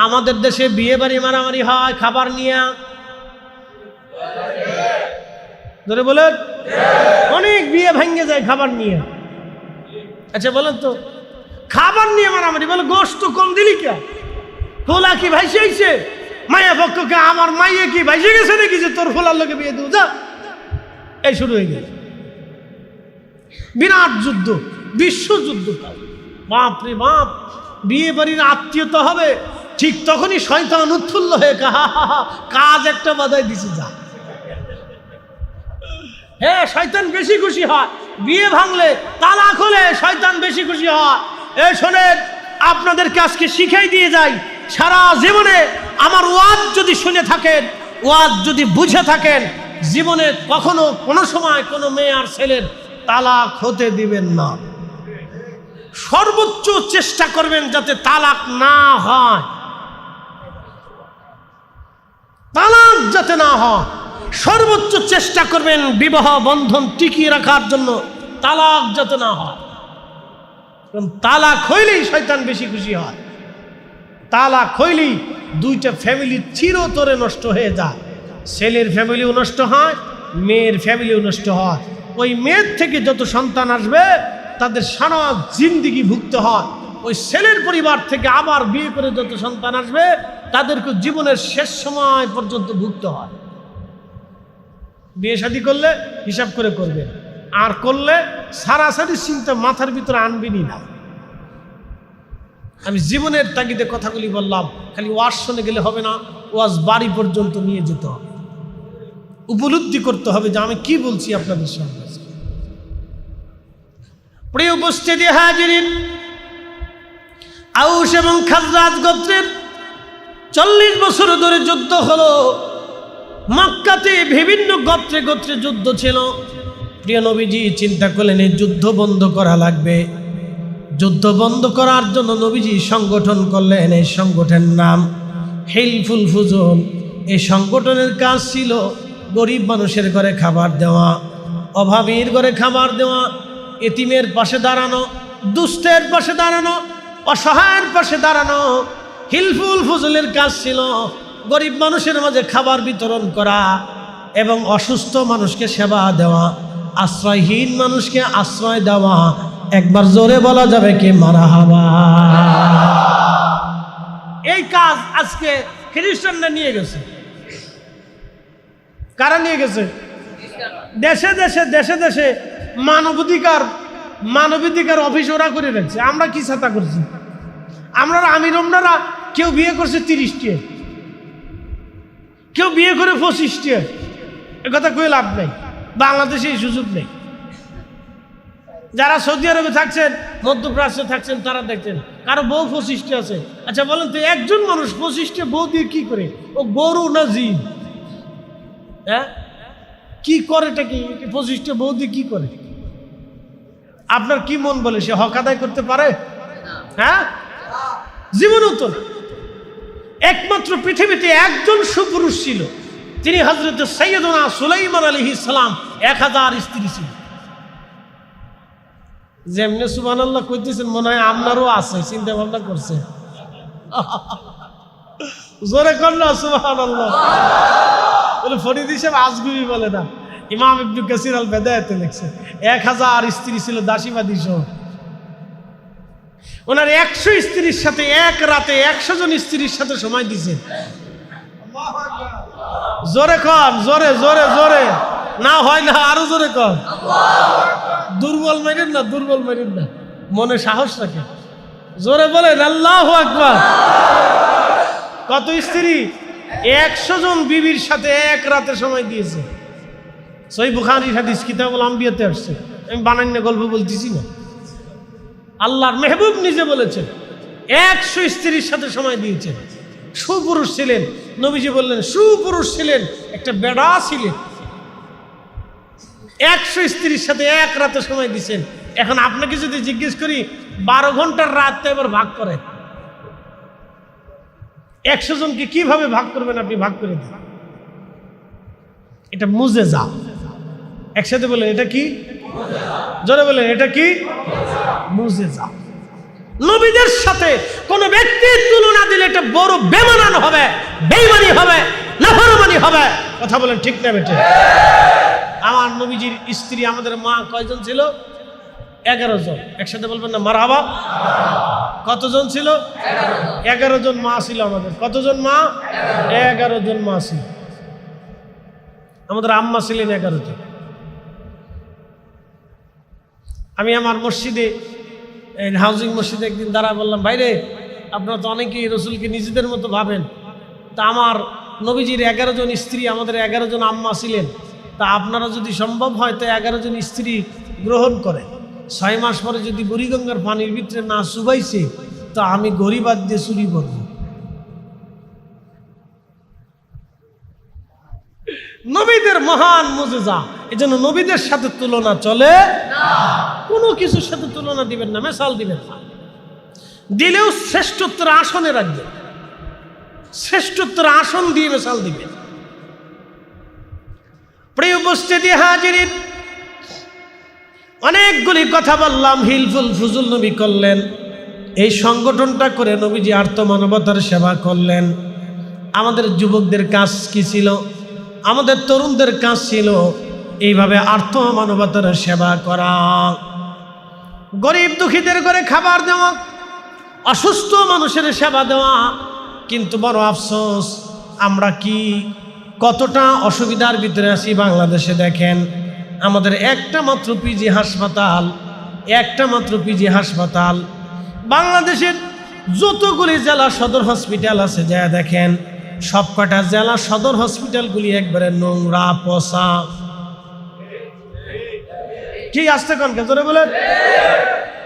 আমাদের দেশে বিয়ে বাড়ি মারামারি হয় খাবার নিয়ে, ধরে বলেন, অনেক বিয়ে ভেঙে যায় খাবার নিয়ে। আচ্ছা বলেন তো, খাবার নিয়ে মারামারি, বলে গোশত কম দিলি কে? ফোলা কি ভাইসে আইছে? মায়া পক্ষকে আমার মাইয়ে কি ভাইসে গেছে নাকি যে তোর ফোলার লোকে বিয়ে দেবো? যা, এই শুরু হয়ে গেছে বিরাট যুদ্ধ, বিশ্বযুদ্ধ। বাপ রে বাপ, বিয়ে বাড়ির আত্মীয়তা হবে, ঠিক তখনই শয়তান উৎফুল্ল হয়ে কাজ একটা বাধাই দিছে। যা, হ্যাঁ, শয়তান বেশি খুশি হয় বিয়ে ভাঙলে, তালাক হলে শয়তান বেশি খুশি হয়। এই শোনেন, আপনাদেরকে আজকে শিখাই দিয়ে যাই, সারা জীবনে আমার ওয়াজ যদি শুনে থাকেন, ওয়াজ যদি বুঝে থাকেন, জীবনে কখনো কোনো সময় কোনো মেয়ে আর ছেলের তালাক হতে দিবেন না। সর্বোচ্চ চেষ্টা করবেন যাতে তালাক না হয়, তালাক যাতে না হয়, সর্বোচ্চ চেষ্টা করবেন বিবাহ বন্ধন টিকিয়ে রাখার জন্য, তালাক যাতে না হয়। কারণ তালাক হইলেই শয়তান বেশি খুশি হয়। তালাক হইলেই দুইটা ফ্যামিলি চিরতরে নষ্ট হয়ে যায়। ছেলের ফ্যামিলিও নষ্ট হয়, মেয়ের ফ্যামিলিও নষ্ট হয়। ওই মেয়ের থেকে যত সন্তান আসবে তাদের সারা জিন্দিগি ভুগতে হয়। ওই ছেলের পরিবার থেকে আবার বিয়ে করে যত সন্তান আসবে তাদেরকে জীবনের শেষ সময় পর্যন্ত ভুগতে হয়। বিয়ে শাদী করলে হিসাব করে করবে, আর করলে সারাসারি চিন্তা মাথার ভিতরে আনবেনই না। আমি জীবনের তাগিদে কথাগুলি বললাম, খালি ওয়াজ শুনে গেলে হবে না, ওয়াজ বাড়ি পর্যন্ত নিয়ে যেতে হবে, উপলব্ধি করতে হবে যে আমি কি বলছি আপনাদের সামনে। প্রিয় উপস্থিতি হাজিরিন, আউস এবং খাজরাজ গোত্রের 40 বছর ধরে যুদ্ধ হলো। মক্কাতে বিভিন্ন গোত্রে গোত্রে যুদ্ধ ছিল। প্রিয় নবীজি চিন্তা করলেন এই যুদ্ধ বন্ধ করা লাগবে। যুদ্ধ বন্ধ করার জন্য নবীজি সংগঠন করলেন। এই সংগঠনের নাম হিলফুল ফুজুল। এই সংগঠনের কাজ ছিল গরিব মানুষের ঘরে খাবার দেওয়া, অভাবীর ঘরে খাবার দেওয়া, এতিমের পাশে দাঁড়ানো, দুস্থের পাশে দাঁড়ানো, অসহায়ের পাশে দাঁড়ানো। হিলফুল ফুজুলের কাজ ছিল গরিব মানুষের মাঝে খাবার বিতরণ করা এবং অসুস্থ মানুষকে সেবা দেওয়া, আশ্রয়হীন মানুষকে আশ্রয় দেওয়া। একবার জোরে বলা যাবে কি মারহাবা। এই কাজ আজকে খ্রিস্টানরা নিয়ে গেছে। কারা নিয়ে গেছে? দেশে দেশে দেশে দেশে মানবাধিকার অফিস ওরা করে রাখছে। আমরা কি ছাতা করছি? আমরা আমিরমরা কেউ বিয়ে করছে 30টি, কেউ বিয়ে করে 25টি। একথা কই লাভ নেই, বাংলাদেশে এই সুযোগ নেই। যারা সৌদি আরবে থাকছেন, মধ্যপ্রাচ্যে থাকছেন, তারা দেখছেন কারো বউ 25টি আছে। আচ্ছা বলেন তো, একজন মানুষ 25টি বউ দিয়ে কি করে? ও গরু না জিন? হ্যাঁ, কি করেটা কি? 25টি বউ দিয়ে কি করে? আপনার কি মন বলে সে হক আদায় করতে পারে? হ্যাঁ, জীবনও তো না। একমাত্র পৃথিবীতে একজন সুপুরুষ ছিল, তিনি হযরত সৈয়দনা সুলাইমান আলাইহিস সালাম। 1000 স্ত্রী ছিল। যেমনি সুবহানাল্লাহ কইতেছেন মনে হয় আপনারও আছে, চিন্তা ভাবনা করছে। জোরে করলো সুবহানাল্লাহ। বলে ফরিদি সাহেব আজগুবি বলে না, ইমাম ইবনে কাসির আল বিদায়াতে লিখছে 1000 স্ত্রী ছিল, দাসীবাদী সহ। ওনার 100 স্ত্রীর সাথে এক রাতে 100 জন স্ত্রীর সাথে সময় দিয়েছেন। জোরে কর, জোরে জোরে জোরে না হয় না, আরো জোরে কর। দুর্বল মেরেন না, দুর্বল মেরেন না, মনে সাহস রাখে। জোরে বলেন আল্লাহু আকবার। কত স্ত্রী? 100 জন বিবির সাথে এক রাতে সময় দিয়েছে। সহিহ বুখারীর হাদিস কিতাবুল আম্বিয়াতে আসছে। আমি বানান্য গল্প বলতেছি না, আল্লাহর মেহবুব নিজে বলেছেন 100 স্ত্রীর সাথে সময় দিয়েছেন। সুপুরুষ ছিলেন। নবীজি বললেন সুপুরুষ ছিলেন, একটা বেড়া ছিলেন। 100 স্ত্রীর সাথে এক রাতে সময় দিয়েছেন। এখন আপনাকে যদি জিজ্ঞেস করি 12 ঘন্টার রাত তো এবার ভাগ করেন, 100 জনকে কিভাবে ভাগ করবেন? আপনি ভাগ করে দেন। এটা মুজেজা। একসাথে বলেন এটা কি? জোরে বলেন এটা কি? মুজেজা। নবীদের সাথে কোন ব্যক্তির তুলনা দিলে এটা বড় বেমানান হবে, বেঈমানি হবে, নাফরমানি হবে। কথা বলেন ঠিক না বেটে? আমার নবীজির স্ত্রী, আমাদের মা কয়জন ছিল? 11 জন। একসাথে বলবেন না মারহাবা? কতজন ছিল? 11 জন মা ছিল আমাদের। কতজন মা? 11 জন মা ছিল। আমাদের আম্মা ছিলেন 11 জন। আমি আমার মসজিদে, হাউজিং মসজিদে একদিন দাঁড়া বললাম, ভাইরে আপনারা তো অনেকেই রসুলকে নিজেদের মতো ভাবেন, তা আমার নবীজির 11 জন স্ত্রী, আমাদের 11 জন আম্মা ছিলেন, তা আপনারা যদি সম্ভব হয় তো 11 জন স্ত্রী গ্রহণ করেন। 6 মাস পরে যদি বুড়িগঙ্গার পানির ভিতরে না চুবাইছে তো আমি গরিবাদ দিয়ে চুরি করব। নবীদের মহান মুজিজা। এজন্য নবীদের সাথে তুলনা চলে না, কোনো কিছুর সাথে তুলনা দিবেন না, মেসাল দিবেন না। দিলেও শ্রেষ্ঠত্বের আসনে রাখবেন, শ্রেষ্ঠত্বের আসন দিয়ে মেসাল দিবেন। প্রিয় উপস্থিতি হাজিরিন, অনেকগুলি কথা বললাম, হিলফুল ফুজুল নবী করলেন। এই সংগঠনটা করে নবীজি আর্ত মানবতার সেবা করলেন। আমাদের যুবকদের কাজ কি ছিল? আমাদের তরুণদের কাজ ছিল এইভাবে আর্ত মানবতার সেবা করা, গরিব দুঃখীদের ঘরে খাবার দেওয়া, অসুস্থ মানুষের সেবা দেওয়া। কিন্তু বড় আফসোস, আমরা কি কতটা অসুবিধার ভিতরে আছি বাংলাদেশে। দেখেন, আমাদের একটা মাত্র পিজি হাসপাতাল, একটা মাত্র পিজি হাসপাতাল। বাংলাদেশের যতগুলি জেলা সদর হসপিটাল আছে, যা দেখেন সবকটা জেলা সদর হসপিটালগুলি একবারে নোংরা, পচা। কি আসতে কোন জোরে বলেন?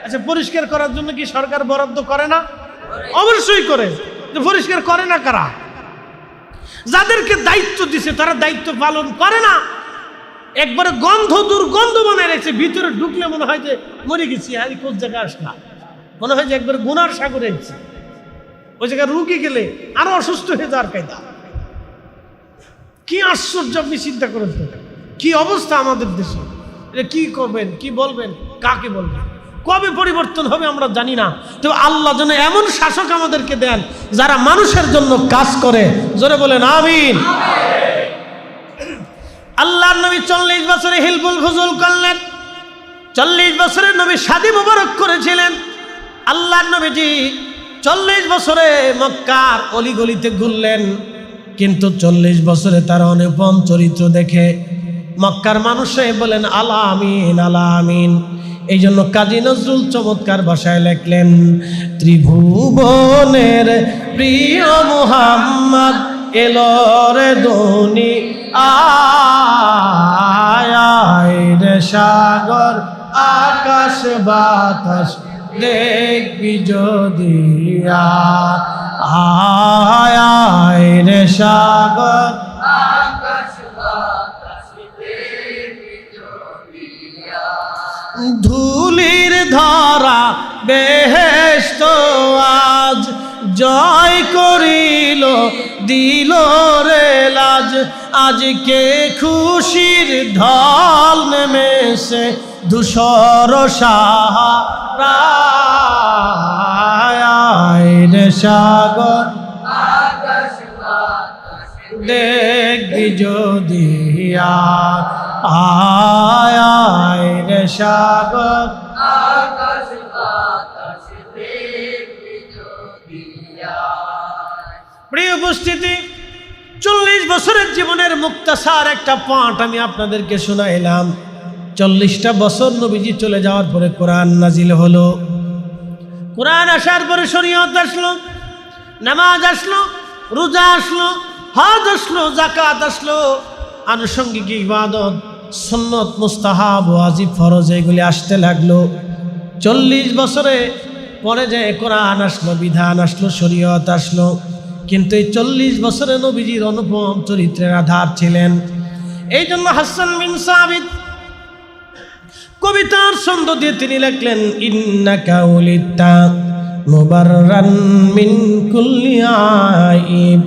আচ্ছা, পরিষ্কার করার জন্য কি সরকার বরাদ্দ করে না? অবশ্যই করে। পরিষ্কার করে না কারা? যাদেরকে দায়িত্ব দিছে তারা দায়িত্ব পালন করে না। একবারে গন্ধ, দুর্গন্ধ বানায় রেখেছে। ভিতরে ঢুকলে মনে হয় যে মরে গেছি, আর কোন জায়গায় আসলাম, মনে হয় যে একবার গুনার সাগরে গেছি। ওই জায়গায় রুগী গেলে আরো অসুস্থ হয়ে যাওয়ার কায়দা। কি আশ্চর্য! আপনি চিন্তা করেন তো, কি অবস্থা আমাদের দেশে। এটা কি করবেন, কি বলবেন, কাকে বলবেন, কবে পরিবর্তন হবে আমরা জানি না। তো আল্লাহ যেন এমন শাসক আমাদেরকে দেন যারা মানুষের জন্য কাজ করে। জোরে বলেন আমিন। আল্লাহর নবী 40 বছরে হিলফুল ফুজুল করলেন। 40 বছরের নবী শাদী মুবারক করেছিলেন। আল্লাহর নবীজি 40 বছরে মক্কার অলিগলিতে ঘুরলেন, কিন্তু 40 বছরে তার অনুপম চরিত্র দেখে মক্কার মানুষে বলেন আলা আমিন, আলা আমিন। এই জন্য কাজী নজরুল চমৎকার ভাষায় লেখলেন, ত্রিভুবনের প্রিয় মুহাম্মদ এলো রে দুনি আয় রে সাগর আকাশ বাতাস দেখবি যদি আয় রে সাগর আকাশ বাতাস দেখবি যদি ধুলির ধরা বেহেশত আজ জয় করিল দিল রে লাজ। আজকে খুশির ঢল নেমেছে ধূসর সাহারা রে সাগর আকাশ বাতাস দেখবি যদি আয় রে সাগর আকাশ বাতাস দেখবি যদি। প্রিয় উপস্থিতি, 40 বছরের জীবনের মুক্তাসার একটা পাঠ আমি আপনাদেরকে শোনাইলাম। 40টা বছর নবীজি চলে যাওয়ার পরে কোরআন নাজিল হলো। কোরআন আসার পরে শরীয়ত আসলো, নামাজ আসলো, রোজা আসলো, হজ আসলো, যাকাত আসলো, আনুষঙ্গিক ইবাদত, সুন্নত, মুস্তাহাব, ওয়াজিব, ফরজ এগুলি আসতে লাগলো। 40 বছরে পরে যে কোরআন আসলো, বিধান আসলো, শরীয়ত আসলো। কিন্তু এই 40 বছরে নবীজির অনুপম চরিত্রের আধার ছিলেন। এই জন্য হাসান বিন সাবিত কবিতার ছন্দ দিয়ে তিনি লিখলেন, ইন্নাকা উলিতা মুবাররান মিন কুল্লি আইব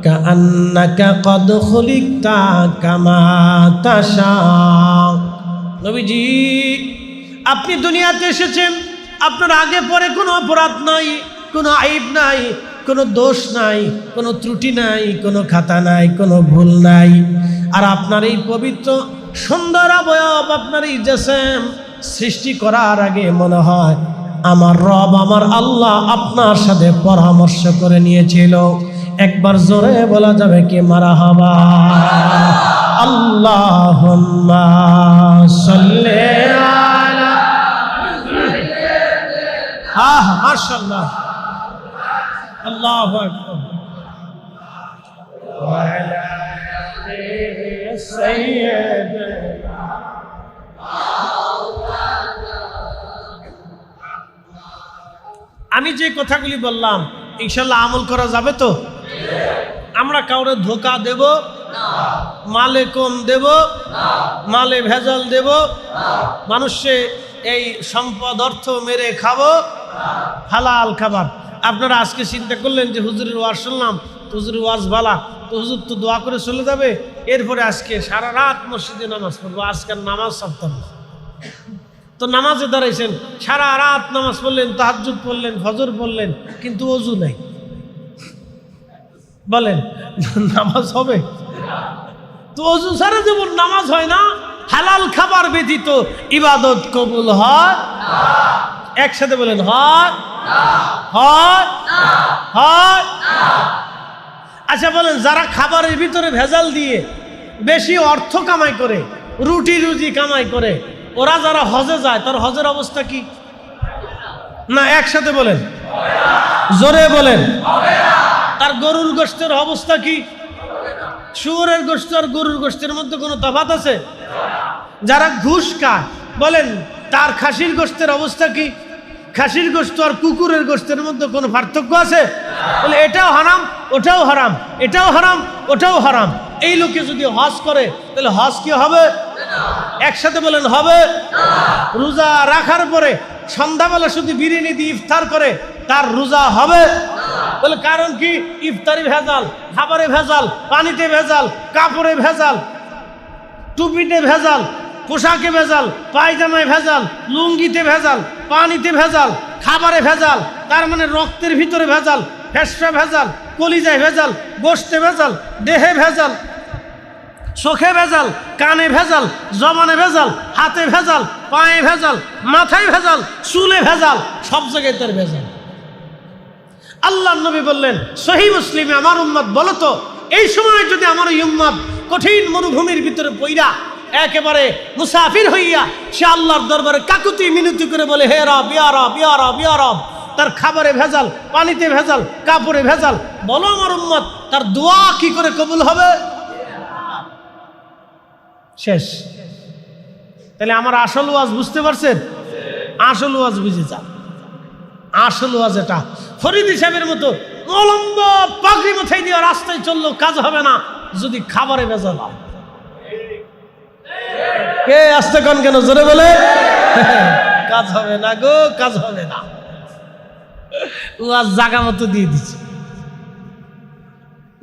কাআন্নাকা কদ খুলিকতা কামা তাশা। নবীজি, আপনি দুনিয়াতে এসেছেন, আপনার আগে পরে কোনো অপরাধ নাই, কোনো আইব নাই, কোনো দোষ নাই, কোনো ত্রুটি নাই, কোনো খাতা নাই, কোনো ভুল নাই। আর আপনার এই পবিত্র সুন্দর অবয়ব, আপনার এই জিসম সৃষ্টি করার আগে মনে হয় আমার রব, আমার আল্লাহ আপনার সাথে পরামর্শ করে নিয়েছিল। একবার জোরে বলা যাবে কি মারহাবা? আল্লাহুম্মা সাল্লি আলা। মাশাআল্লাহ, আল্লাহু আকবার। ওয়া আলা আলি সাইয়্যিদিনা। আমি যে কথাগুলি বললাম ইনশাআল্লাহ আমল করা যাবে তো? আমরা কাউরে ধোঁকা দেব মালে কম দেব, মালে ভেজাল দেব, মানুষে এই সম্পদ অর্থ মেরে খাবো, হালাল খাবার। আপনারা আজকে চিন্তা করলেন যে হুজুরের ওয়াজ শুনলাম, হুজুরের ওয়াজ ভালা, তো হুজুর তো দোয়া করে চলে যাবে, এরপরে আজকে সারা রাত মসজিদে নামাজ পড়বো, আজকের নামাজ সারতাম না। তো নামাজে দাঁড়াইছেন, সারা রাত নামাজ পড়লেন, তাহাজ্জুদ পড়লেন, ফজর পড়লেন, কিন্তু ওযু নাই। বলেন নামাজ হবে? তো ওযু ছাড়া যেমন নামাজ হয় না, হালাল খাবার ব্যতীত ইবাদত কবুল হয় না। একসাথে বলেন, হয় হয় হয়। আচ্ছা বলেন, যারা খাবারের ভিতরে ভেজাল দিয়ে বেশি অর্থ কামাই করে, রুটি রুজি কামাই করে, ওরা যারা হজে যায়, তার হজের অবস্থা কি? না, একসাথে বলেন, জোরে বলেন। তার গরুর গোশতের অবস্থা কি? শুয়োরের গোশত আর গরুর গোশতের মধ্যে কোনো তফাৎ আছে? যারা ঘুষ খায়, বলেন তার খাসির গোশতের অবস্থা কি? খাসির গোশত আর কুকুরের গোশতের মধ্যে কোনো পার্থক্য আছে? বলে এটাও হারাম, ওটাও হারাম, এটাও হারাম, ওটাও হারাম। এই লোকে যদি হজ করে, তাহলে হজ কি হবে? একসাথে বলেন, হবে। রোজা রাখার পরে সন্ধ্যাবেলা শুধু বিরিয়ানি দিয়ে ইফতার করে, তার রোজা হবে? বলে কারণ কি? ইফতারি ভেজাল, খাবারে ভেজাল, পানিতে ভেজাল, কাপড়ে ভেজাল, টুপিতে ভেজাল, পোশাকে ভেজাল, পায়জামায় ভেজাল, লুঙ্গিতে ভেজাল, পানিতে ভেজাল, খাবারে ভেজাল। তার মানে রক্তের ভিতরে ভেজাল, ফেসফে ভেজাল, কলিজায় ভেজাল, গোশতে ভেজাল, দেহে ভেজাল, চোখে ভেজাল, কানে ভেজাল, জবানে ভেজাল, হাতে ভেজাল, পায়ে ভেজাল, মাথায় ভেজাল, চুলে ভেজাল, সব জায়গায় তার ভেজাল। আল্লাহর নবী বললেন সহিহ মুসলিমে, আমার উম্মত বলো তো, এই সময় যদি আমার এই উম্মত কঠিন মরুভূমির ভিতরে পইরা একেবারে মুসাফির হইয়া সে আল্লাহর দরবারে কাকুতি মিনতি করে বলে, হে রব, ইয়া রব, ইয়া রব, ইয়া রব, তার খাবারে ভেজাল, পানিতে ভেজাল, কাপড়ে ভেজাল, বলো আমার উম্মত তার দোয়া কি করে কবুল হবে? শেষ। তাহলে আমার আসল ওয়াজ বুঝতে পারছেন? আসল ওয়াজ বুঝে যান। আসল ওয়াজ এটা। ফরিদি সাহেবের মতো অলম্ব পাগড়ি মাথায় দিয়ে রাস্তায় চললো, কাজ হবে না যদি খাবারে ভেজাল হয়। কে আসতে কোন কেন জোরে বলে? কাজ হবে না গো, কাজ হবে না। ওয়াজ জাগা মতো দিয়ে দিচ্ছে,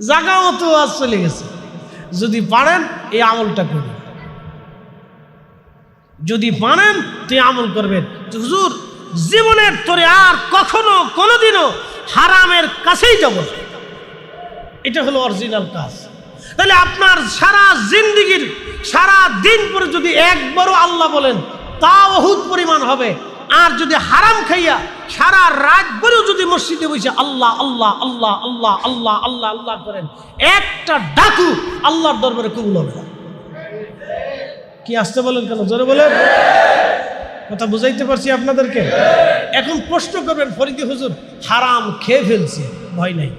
জাগা মতো ওয়াজ চলে গেছে। যদি পারেন এই আমলটা করবেন, যদি পারেন তো আমল করবেন। হুজুর জীবনের তোরে আর কখনো কোনোদিনও হারামের কাছেই যাব না, এটা হলো অরিজিনাল কাজ। তাহলে আপনার সারা জিন্দেগির সারা দিন পরে যদি একবারও আল্লাহ বলেন, তা বহুত পরিমাণ হবে। আর যদি হারাম খাইয়া সারা রাত ভরেও যদি মসজিদে বসে আল্লাহ আল্লাহ আল্লাহ আল্লাহ আল্লাহ আল্লাহ আল্লাহ করেন, একটা ডাকু আল্লাহর দরবারে কবুল হবে না। কি আসতে বলেন কেন জোরে বলেন? কথা বুঝাইতে পারছি আপনাদেরকে? এখন প্রশ্ন করবেন, ফরিদি হুজুর হারাম খেয়ে ফেলছি, ভয় নাই,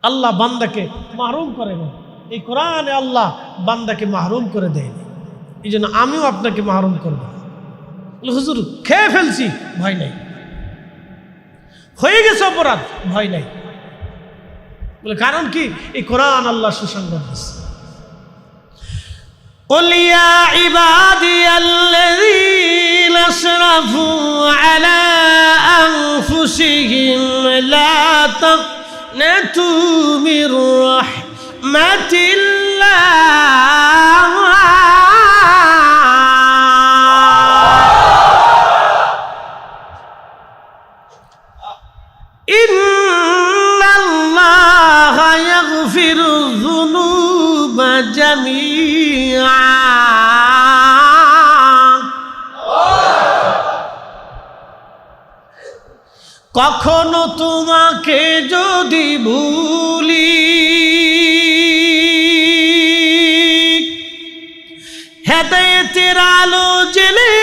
আল্লাহ বান্দাকে মাহরুম করে না। এই কোরআনে আল্লাহ বান্দাকে মাহরুম করে দেয়নি, এই জন্য আমিও আপনাকে মাহরুম করবো। হুজুর খেয়ে ফেলছি, ভয় নাই। হয়ে গেছে অপরাধ, ভয় নাই। বলে কারণ কি? এই কোরআন আল্লাহ সুসংবাদ দিচ্ছে। قل يا عبادي الذين اسرفوا على أنفسهم لا تقنطوا من رحمة الله إن الله يغفر الذنوب جميعا কখনো তোমাকে যদি ভুলি, হেদায়েতের আলো জেলে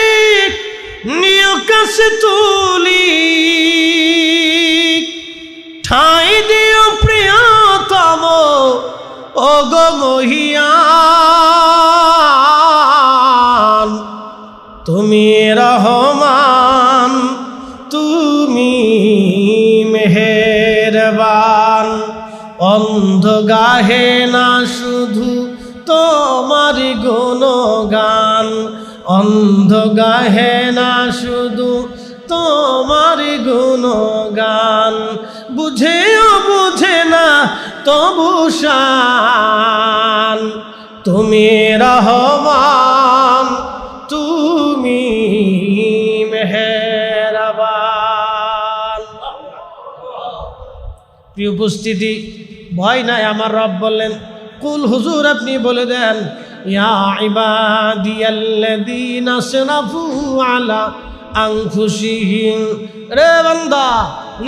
নিয় কাছে তুলি, ঠাঁই দিও প্রিয়তম ও গো মহিয়ান, তুমি রহমান, তুমি মেহেরবান, অন্ধ গাহে না শুধু তোমারি গুণগান, অন্ধ গাহে না শুধু তোমারি গুণগান, বুঝেও বুঝে না তবু শান, তুমি রহমান তুমি মেহেরবান। প্রিয় উপস্থিতি, ভয় নাই, আমার রব বললেন কুল, হুজুর আপনি বলে দেন, ইয়া ইবাদিয়াল্লাযীনা আসরাফু আলা আনফুসিহিম, রে বান্দা,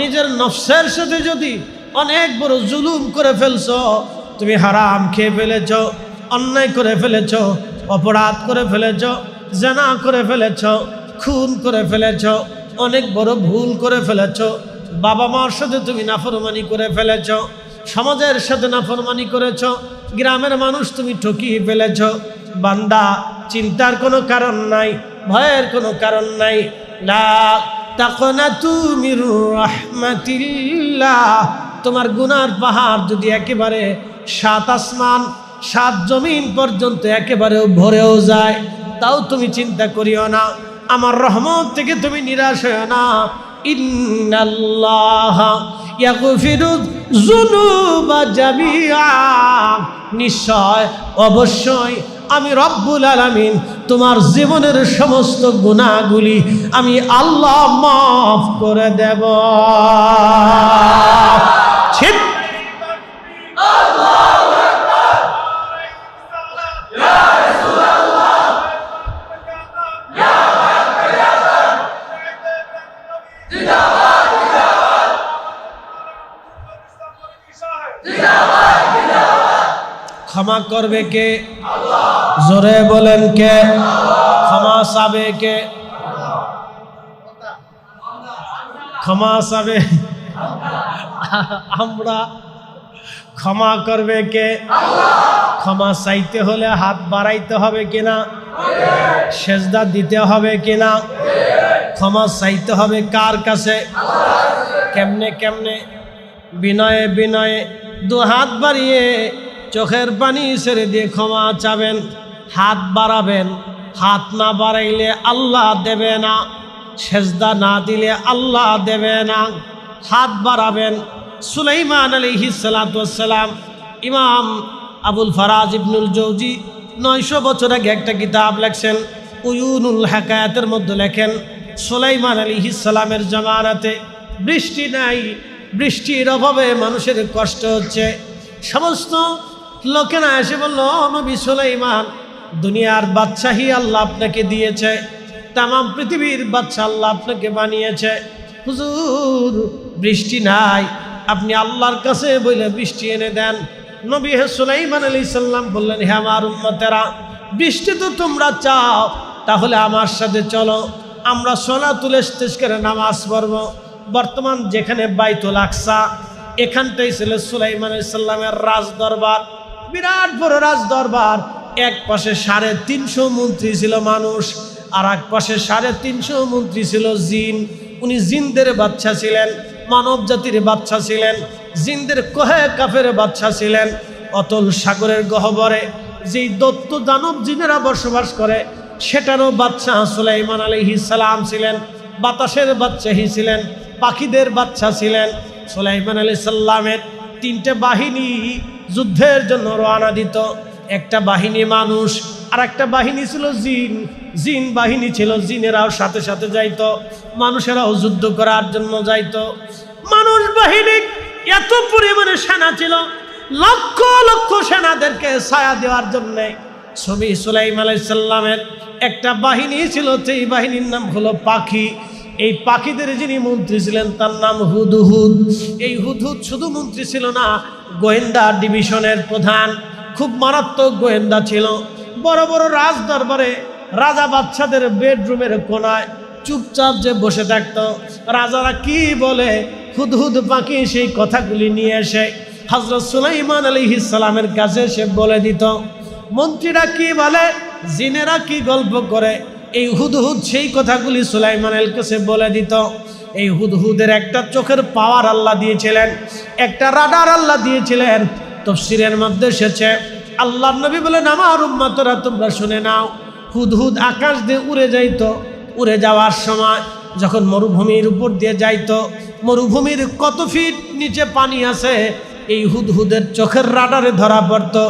নিজের নফসের সাথে যদি অনেক বড় জুলুম করে ফেলছো, তুমি হারাম খেয়ে ফেলেছ, অন্যায় করে ফেলেছ, অপরাধ করে ফেলেছ, জিনা করে ফেলেছ, খুন করে ফেলেছ, অনেক বড় ভুল করে ফেলেছ, বাবা মার সাথে তুমি নাফরমানি করে ফেলেছ, সমাজের সাথে নাফরমানি করেছ, গ্রামের মানুষ তুমি ঠকিয়ে ফেলেছ। বান্দা, চিন্তার কোনো কারণ নাই, ভয়ের কোনো কারণ নাই। লা তাকনাতু মির রাহমাতিল্লাহ। তোমার গুনার পাহাড় যদি একেবারে 7 আসমান 7 জমিন পর্যন্ত একেবারে ভরেও যায়, তাও তুমি চিন্তা করিও না, আমার রহমত থেকে তুমি নিরাশ হও না। ইন্নাল্লাহা ইয়াগফিরুয যুনুবা জামিআ, নিশ্চয় অবশ্যই আমি রব্বুল আলামিন তোমার জীবনের সমস্ত গুনাহগুলি আমি আল্লাহ মাফ করে দেব। ঠিক ক্ষমা করবে কে? জোরে বলেন কে? ক্ষমা চাবে কে? ক্ষমা চাবে আমরা। ক্ষমা করবে কে? ক্ষমা চাইতে হলে হাত বাড়াইতে হবে কিনা? সেজদা দিতে হবে কিনা? ক্ষমা চাইতে হবে কার কাছে? কেমনে কেমনে? বিনয়ে বিনয়ে 2 হাত বাড়িয়ে চোখের পানি ছেড়ে দিয়ে ক্ষমা চাবেন, হাত বাড়াবেন। হাত না বাড়াইলে আল্লাহ দেবে না, সেজদা না দিলে আল্লাহ দেবে না। হাত বাড়াবেন। সুলাইমান আলাইহিস সালাতু ওয়াস সালাম, ইমাম আবুল ফারাজ ইবনুল জৌজি 900 বছর আগে একটা কিতাব লেখছেন, উয়ুনুল হাকায়াতের মধ্যে লেখেন, সুলাইমান আলাইহিস সালামের জামানাতে বৃষ্টি নাই, বৃষ্টির অভাবে মানুষের কষ্ট হচ্ছে। সমস্ত লোকেরা এসে বলল, নবী সুলাইমান, দুনিয়ার বাদশাহী আল্লাহ আপনাকে দিয়েছে, তামাম পৃথিবীর বাদশা আল্লাহ আপনাকে বানিয়েছে, হুজুর বৃষ্টি নাই, আপনি আল্লাহর কাছে বলে বৃষ্টি এনে দেন। নবী সুলাইমান আলাইহিস সালাম বললেন, হে আমার উম্মতেরা, বৃষ্টি তো তোমরা চাও, তাহলে আমার সাথে চলো, আমরা সালাতুল ইস্তিসকার নামাজ পড়ব। বর্তমান যেখানে বাইতুল আকসা, এখানটাই ছিল সুলাইমান আলাইহিস সালামের রাজ দরবার, বিরাট বড় রাজ দরবার। এক পাশে 350 মন্ত্রী ছিল মানুষ, আর এক পাশে 350 মন্ত্রী ছিল জিন। উনি জিনদের বাদশা ছিলেন, মানব জাতির বাদশা ছিলেন, জিনদের কহে কাফের বাদশা ছিলেন। অতল সাগরের গহ্বরে যেই দত্ত দানব জিনেরা বসবাস করে, সেটারও বাদশা সুলাইমান আলাইহিস সালাম ছিলেন। বাতাসের বাদশাহী ছিলেন, পাখিদের বাদশা ছিলেন। সুলাইমান আলাইহিস সালামের 3টে বাহিনী যুদ্ধের জন্য রওনা দিত। একটা বাহিনী মানুষ, আর একটা বাহিনী ছিল জিন। জিন বাহিনী ছিল, জিনেরাও সাথে সাথে যাইতো, মানুষেরাও যুদ্ধ করার জন্য যাইতো। মানুষ বাহিনী এত পরিমাণে সেনা ছিল, লক্ষ লক্ষ সেনাদেরকে ছায়া দেওয়ার জন্য। ছবি সুলাইমান আলাইহিস সালামের একটা বাহিনী ছিল, সেই বাহিনীর নাম হলো পাখি। এই পাখিদের যিনি মন্ত্রী ছিলেন তার নাম হুদহুদ। এই হুদহুদ শুধু মন্ত্রী ছিল না, গোয়েন্দা ডিভিশনের প্রধান, খুব মারাত্মক গোয়েন্দা ছিল। বড় বড় রাজ দরবারে রাজা বাদশাদের বেডরুমের কোনায় চুপচাপ যে বসে থাকতো, রাজারা কি বলে হুদহুদ পাখি সেই কথাগুলি নিয়ে এসে হযরত সুলাইমান আলাইহিস সালামের কাছে এসে বলে দিত। মন্ত্রীরা কি বলে, জিনেরা কি গল্প করে, এই হুদহুদ সেই কথাগুলি সুলাইমানের কাছে বলে দিত। এই হুদহুদের একটা চোখের পাওয়ার আল্লাহ দিয়েছিলেন, একটা রাডার আল্লাহ দিয়েছিলেন। তাফসীরের মধ্যে এসেছে, আল্লাহর নবী বলেন, আমার উম্মতরা তোমরা শুনে নাও, হুদহুদ আকাশ দিয়ে উড়ে যাইতো। উড়ে যাওয়ার সময় যখন মরুভূমির উপর দিয়ে যাইতো, মরুভূমির কত ফিট নিচে পানি আছে এই হুদহুদের চোখের রাডারে ধরা পড়তো।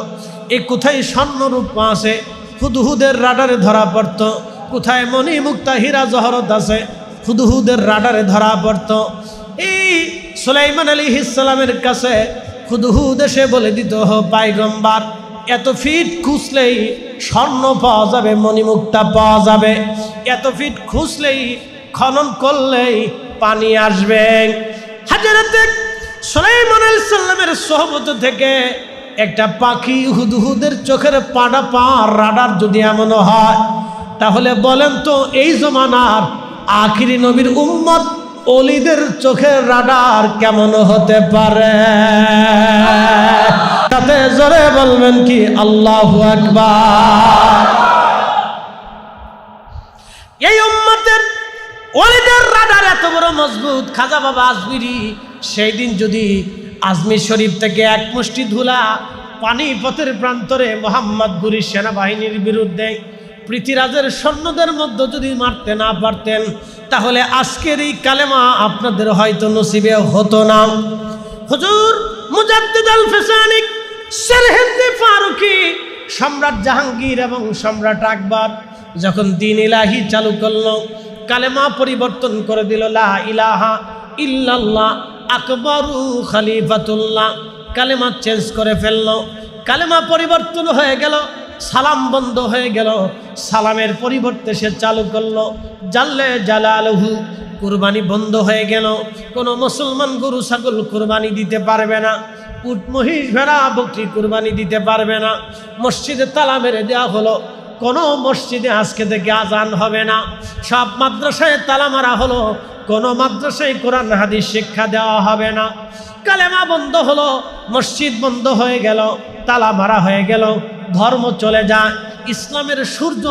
এই কোথায় স্বর্ণরূপা আছে হুদহুদের রাডারে ধরা পড়তো, কোথায় মণি মুক্তা হীরা জহরত আছে হুদহুদের রাডারে ধরা পড়তো। এই সুলাইমান আলাইহিস সালামের কাছে হুদহুদ এসে বলে দিত, পয়গম্বর, এত ফিট খুঁজলেই স্বর্ণ পাওয়া যাবে, মণিমুক্তা পাওয়া যাবে, এত ফিট খুঁজলেই খনন করলেই পানি আসবে। হযরত সুলাইমান আলাইহিস সালামের সোহবত থেকে একটা পাখি হুদহুদের চোখের পাড়া পার রাডার যদি এমন হয়, তাহলে বলেন তো এই জমানার আখিরি নবীর উম্মত ওলিদের চোখের রাডার কেমন হতে পারে? তাতে জোরে বলবেন কি আল্লাহু আকবার। এই উম্মতের ওলিদের রাডার এত বড় মজবুত, খাজা বাবা আজমিরি সেই দিন যদি আজমির শরীফ থেকে এক মুষ্টি ধুলা পানিপথের প্রান্তরে মোহাম্মদ গুরি সেনাবাহিনীর বিরুদ্ধে পৃথিরাজের সৈন্যদের মধ্যে যদি মারতে না পারতেন, তাহলে আজকের এই কালেমা আপনাদের হয়তো নসিবে হতো না। হুজুর মুজাদ্দিদ আল ফিসানি সেরহিন্দি ফারুকি, সম্রাট জাহাঙ্গীর এবং সম্রাট আকবর যখন দ্বীন ইলাহি চালু করলো, কালেমা পরিবর্তন করে দিল, লা ইলাহা ইল্লাল্লাহ আকবরু খলিফাতুল্লাহ, কালেমা চেঞ্জ করে ফেললো। কালেমা পরিবর্তন হয়ে গেল, সালাম বন্ধ হয়ে গেল, সালামের পরিবর্তে সে চালু করলো জাল্লে জালালহু, কুরবানি বন্ধ হয়ে গেল। কোনো মুসলমান গরু ছাগল কুরবানি দিতে পারবে না, উট মহিষ ভেড়া বকরি কুরবানি দিতে পারবে না। মসজিদে তালা মেরে দেওয়া হলো, কোনো মসজিদে আজকে থেকে আজান হবে না। সব মাদ্রাসায় তালা মারা হলো, কোনো মাদ্রাসায় কোরআন হাদিস শিক্ষা দেওয়া হবে না। কালেমা বন্ধ হলো, মসজিদ বন্ধ হয়ে গেল, তালা মারা হয়ে গেল, ধর্ম চলে যায়। ইসলামের সূর্য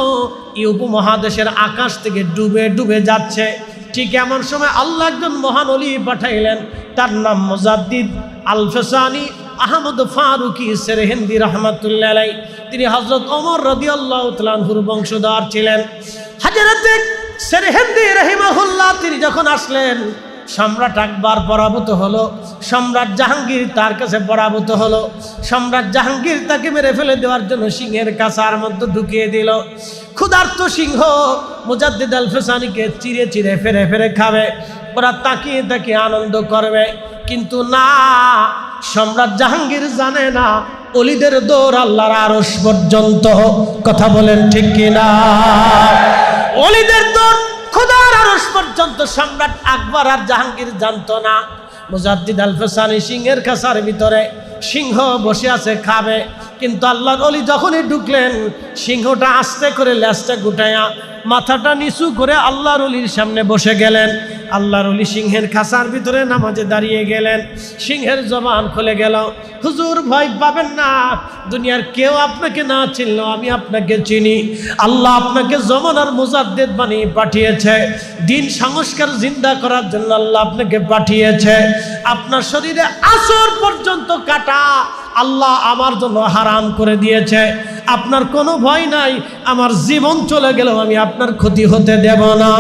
এই উপমহাদেশের আকাশ থেকে ডুবে ডুবে যাচ্ছে। ঠিক এমন সময় আল্লাহ একজন মহান ওলি পাঠাইলেন, তার নাম মুজাদ্দিদ আল ফিসানি আহমদ ফারুকি সেরহিন্দি রহমাতুল্লাহ আলাইহি। তিনি হযরত ওমর রাদিয়াল্লাহু তাআলা আনহুর বংশধর ছিলেন। হযরত সেরহিন্দি রাহিমাহুল্লাহ তিনি যখন আসলেন, সম্রাট আকবর পরাভূত হলো, সম্রাট জাহাঙ্গীর তার কাছে পরাভূত হলো। সম্রাট জাহাঙ্গীর তাকে মেরে ফেলে দেওয়ার জন্য সিংহের কাছার মধ্যে ঢুকিয়ে দিল। ক্ষুধার্ত সিংহ মুজাদ্দিদ আল ফিসানিকে চিরে চিরে ফেরে ফেরে খাবে, ওরা তাকিয়ে তাকিয়ে আনন্দ করবে। কিন্তু না, সম্রাট জাহাঙ্গীর জানে না ওলিদের দৌড় আল্লাহর আরশ পর্যন্ত। কথা বলেন ঠিক কিনা? ওলিদের দৌড় খোদার আরশ পর্যন্ত সম্রাট আকবর আর জাহাঙ্গীর জানতো না। মুজাদ্দিদ আল ফিসানি সিংহের কাছার ভিতরে, সিংহ বসে আছে খাবে, কিন্তু আল্লাহর ওলি যখনই ঢুকলেন, সিংহটা আস্তে করে লেজটা গুটায়া মাথাটা নিচু করে আল্লাহর ওলির সামনে বসে গেলেন। আল্লাহর ওলি সিংহের খাঁচার ভিতরে নামাজে দাঁড়িয়ে গেলেন। সিংহের জবান খুলে গেল, হুজুর ভয় পাবেন না, দুনিয়ার কেউ আপনাকে না চিনলেও আমি আপনাকে চিনি। আল্লাহ আপনাকে জমানার মুজাদ্দিদ বানিয়ে পাঠিয়েছে, দিন সংস্কার জিন্দা করার জন্য আল্লাহ আপনাকে পাঠিয়েছে। আপনার শরীরে আসর পর্যন্ত কাটা আল্লাহ আমার জন্য হারাম করে দিয়েছে। আপনার কোনো ভয় নাই, আমার জীবন চলে গেলেও আমি আপনার ক্ষতি হতে দেব না।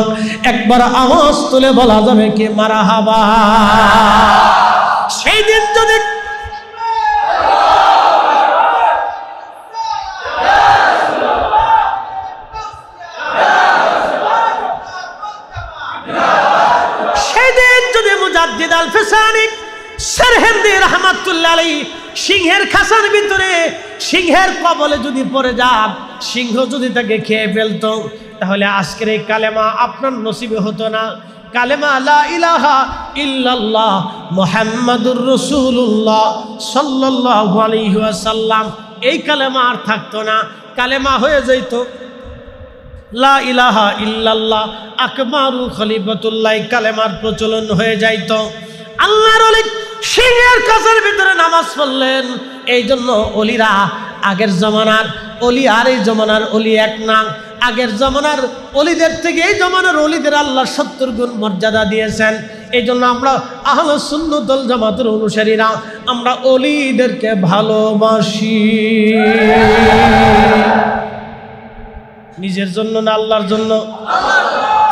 একবার আওয়াজ তুলে বলা যাবে কি মারহাবা? সেই দিন যদি মুজাদ্দিদ আল ফিসানি সেরহিন্দি রহমাতুল্লাহ আলাইহি সিংহের খাঁচার ভিতরে সিংহের কবলে যদি পড়ে যান, সিংহ যদি তাকে খেয়ে ফেলতো, তাহলে আজকের এই কালেমা আপনার নসিবে হতো না। কালেমা লা ইলাহা ইল্লাল্লাহ মুহাম্মাদুর রাসূলুল্লাহ সাল্লাল্লাহু আলাইহি ওয়াসাল্লাম, এই কালেমা আর থাকতো না। কালেমা হয়ে যাইতো লা ইলাহা ইল্লাল্লাহ আকবরু খলিফাতুল্লাহ, কালেমার প্রচলন হয়ে যাইতো। আল্লাহর ওলি সিংহের কাছার ভিতরে নামাজ পড়লেন। এই জন্য ওলিরা আগের জমানার ওলি আর এই জমানার ওলি এক না। আগের জমানার ওলিদের থেকে এই জমানার ওলিদের আল্লাহ 70 গুণ মর্যাদা দিয়েছেন। এই জন্য আমরা আহলুস সুন্নাত ওয়াল জামাতের অনুসারীরা আমরা ওলিদেরকে ভালোবাসি। নিজের জন্য না আল্লাহর জন্য?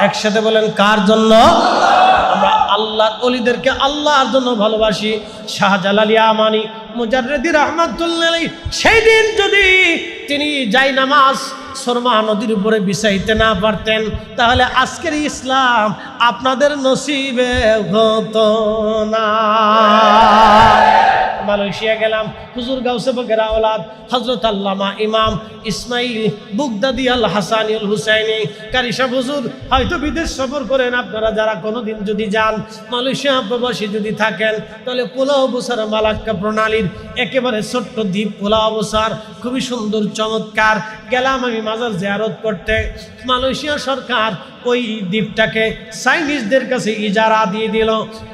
একসাথে বলেন, কার জন্য? আমরা আল্লাহর ওলিদেরকে আল্লাহর জন্য ভালোবাসি। শাহজালাল ইয়ামানি মুজাররিদি রাহমাতুল্লাহ আলাইহি সেই দিন যদি তিনি জায়নামাজ সুরমা নদীর উপরে বিছাইতে না পারতেন তাহলে আজকের ইসলাম আপনাদের নসিবে হতো না। মালয়েশিয়া গেলাম, হুজুর গাউসে পাকের আওলাদ হযরত আল্লামা ইমাম ইসমাইল বুগদাদি আল হাসানি আল হুসাইনি কারি সাহেব হুজুর হয়তো বিদেশ সফর করেন, আপনারা যারা কোনোদিন যদি যান মালয়েশিয়া প্রবাসী যদি থাকেন তাহলে পোলাও বসার মালাক্কা প্রণালীর একেবারে ছোট্ট দ্বীপ পোলাও বসার খুবই সুন্দর চমৎকার। গেলাম আমি মাজার জিয়ারত করতে। মালয়েশিয়া সরকার ওই দ্বীপটাকে চাইনিজদের কাছে ইজারা দিয়ে দিল।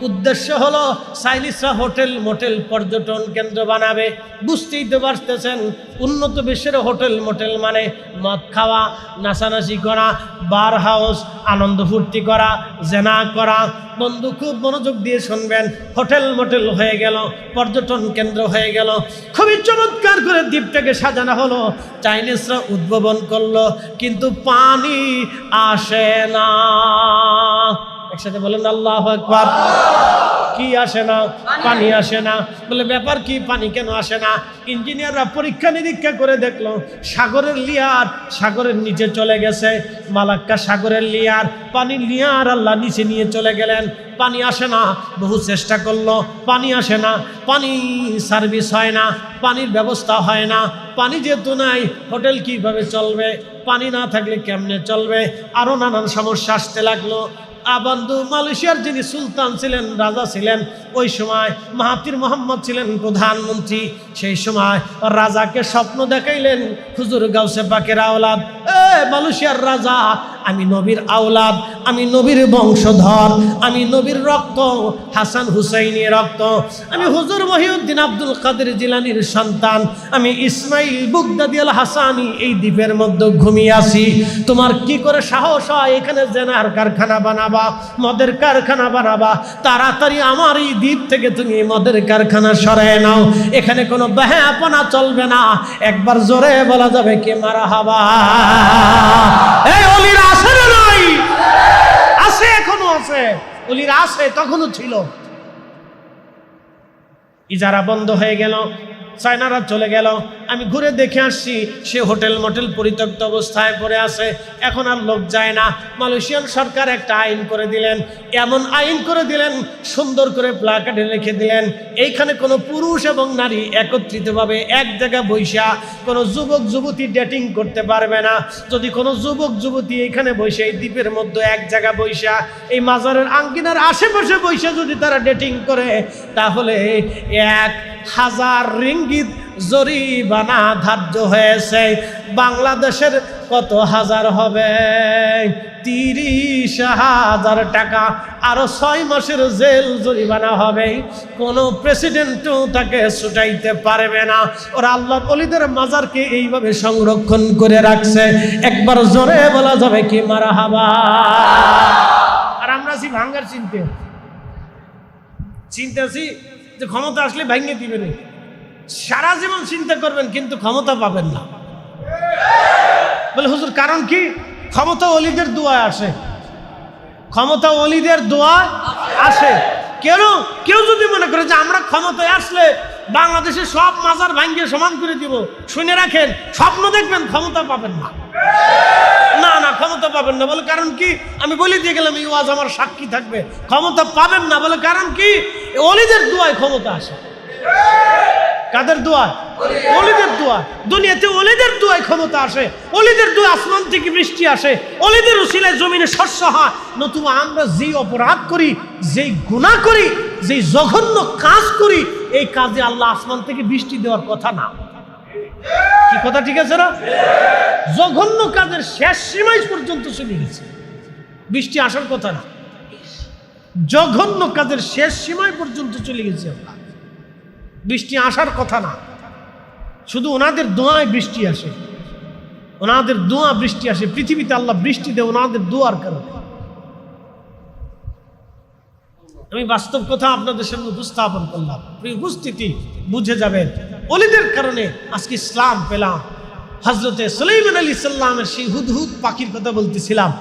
উদ্দেশ্য হলো চাইনিজরা হোটেল মোটেল পর্যটন কেন্দ্র বানাবে। বুঝতেই তো পারতেছেন উন্নত বিশ্বের হোটেল মোটেল মানে মদ খাওয়া, নাচানাচি করা, বার হাউস, আনন্দ ফুর্তি করা, জেনা করা। বন্ধু খুব মনোযোগ দিয়ে শুনবেন, হোটেল মোটেল হয়ে গেল, পর্যটন কেন্দ্র হয়ে গেল। খুবই চমৎকার করে দ্বীপটাকে সাজানো হলো। চাইনিজরা উদ্ভাবন করলো, কিন্তু পানি আসে না। একসাথে বলেন আল্লাহু আকবার। কি আসে না? পানি আসে না। বলে ব্যাপার কি, পানি কেন আসে না? ইঞ্জিনিয়াররা পরীক্ষা নিরীক্ষা করে দেখলো সাগরের লেয়ার সাগরের নিচে চলে গেছে। মালাক্কা সাগরের লেয়ার, পানির লেয়ার আল্লাহ নিচে নিয়ে চলে গেলেন। পানি আসে না। বহু চেষ্টা করলো, পানি আসে না। পানি সার্ভিস হয় না, পানির ব্যবস্থা হয় না। পানি যেহেতু নাই, হোটেল কিভাবে চলবে? পানি না থাকলে কেমনে চলবে? আরও নানান সমস্যা আসতে লাগলো। বন্ধু মালয়েশিয়ার যিনি সুলতান ছিলেন, রাজা ছিলেন, ওই সময় মাহাতির মোহাম্মদ ছিলেন প্রধানমন্ত্রী। সেই সময় রাজাকে স্বপ্ন দেখাইলেন, হুজুর গাউসে পাকের আওলাদ, মালয়েশিয়ার রাজা, আমি নবীর আওলাদ, আমি নবীর বংশধর, আমি নবীর রক্ত, হাসান হুসাইনের রক্ত, আমি হুজুর মহিউদ্দিন আব্দুল কাদের জিলানির সন্তান, আমি ইসমাইল বুগদাদি আল হাসানি এই দ্বীপের মধ্যে ঘুমিয়ে আছি। তোমার কি করে সাহস হয় এখানে জেনার কারখানা বানাবা, মদের কারখানা বানাবা? তাড়াতাড়ি আমার এই দ্বীপ থেকে তুমি মদের কারখানা সরায় নাও, এখানে কোনো বেহাপনা চলবে না। একবার জোরে বলা যাবে কি মারহাবা? এই ওলিরা আছে না নাই? আছে, এখনো আছে। ওলিরা আছে, তখনও ছিল। ইজারা বন্ধ হয়ে গেল, চায়নারা চলে গেল। আমি ঘুরে দেখে আসছি সে হোটেল মোটেল পরিত্যক্ত অবস্থায় পড়ে আছে, এখন আর লোক যায় না। মালয়েশিয়ান সরকার একটা আইন করে দিলেন, এমন আইন করে দিলেন, সুন্দর করে প্লাকার্ডে লিখে দিলেন, এইখানে কোনো পুরুষ এবং নারী একত্রিতভাবে এক জায়গায় বৈশা কোনো যুবক যুবতী ডেটিং করতে পারবে না। যদি কোনো যুবক যুবতী এখানে বসে এই দ্বীপের মধ্যে এক জায়গায় বৈশা এই মাজারের আঙ্গিনার আশেপাশে বৈশা যদি তারা ডেটিং করে তাহলে 1000 রিঙ্গিত জরিমানা ধার্য হয়েছে। বাংলাদেশের কত হাজার হবে? 30,000 টাকা, আরো 6 মাসের জেল জরিমানা হবে। কোনো প্রেসিডেন্টও তাকে ছুটাইতে পারবে না। ওরা আল্লাহর ওলিদের মাজারকে এইভাবে সংরক্ষণ করে রাখছে। একবার জোরে বলা যাবে কি মারহাবা? আর আমরা আছি ভাঙ্গার চিন্তাছি যে ক্ষমতা আসলে ভেঙে দিবেন। সারা জীবন চিন্তা করবেন কিন্তু ক্ষমতা পাবেন না। বলে হুজুর কারণ কি? ক্ষমতা ওলিদের দোয়া আসে, ক্ষমতা ওলিদের দোয়া আসে। কেউ যদি মনে করে যে আমরা ক্ষমতায় আসলে বাংলাদেশের সব মাজার ভাঙ্গিয়ে সমান করে দিব, শুনে রাখেন, স্বপ্ন দেখবেন, ক্ষমতা পাবেন না। না না, ক্ষমতা পাবেন না। বলে কারণ কি? আমি বলে দিয়ে গেলাম, এই ওয়াজ আমার সাক্ষী থাকবে। ক্ষমতা পাবেন না। বলে কারণ কি? ওলিদের দোয়ায় ক্ষমতা আসে। কাদের দোয়া? ওলিদের দোয়া। দুনিয়াতে ওলিদের দোয়ায় ক্ষমতা আসে, ওলিদের দোয়া আসমান থেকে বৃষ্টি আসে, ওলিদের উসিলায় জমিনে শস্য হয়। নতুবা আমরা যেই অপরাধ করি, যেই গুনাহ করি, যেই জঘন্য কাজ করি, এই কাজে আল্লাহ আসমান থেকে বৃষ্টি দেওয়ার কথা না। কি কথা ঠিক আছে না? জঘন্য কাজের শেষ সীমায় পর্যন্ত চলে গেছে, বৃষ্টি আসার কথা না। জঘন্য কাজের শেষ সীমায় পর্যন্ত চলে গেছে, বৃষ্টি আসার কথা না। শুধু ওনাদের দোয়ায় বৃষ্টি আসে, ওনাদের দোয়া বৃষ্টি আসে। পৃথিবীতে আল্লাহ বৃষ্টি দেয় ওনাদের দোয়ার কারণে। আমি বাস্তব কথা আপনাদের সামনে উপস্থাপন করলাম, উপস্থিতি বুঝে যাবেন। ওলিদের কারণে আজকে ইসলাম পেলাম। হযরতে সুলাইমান আলাইহিস সালামের সেই হুদহুদ পাখির কথা বলতেছিলাম।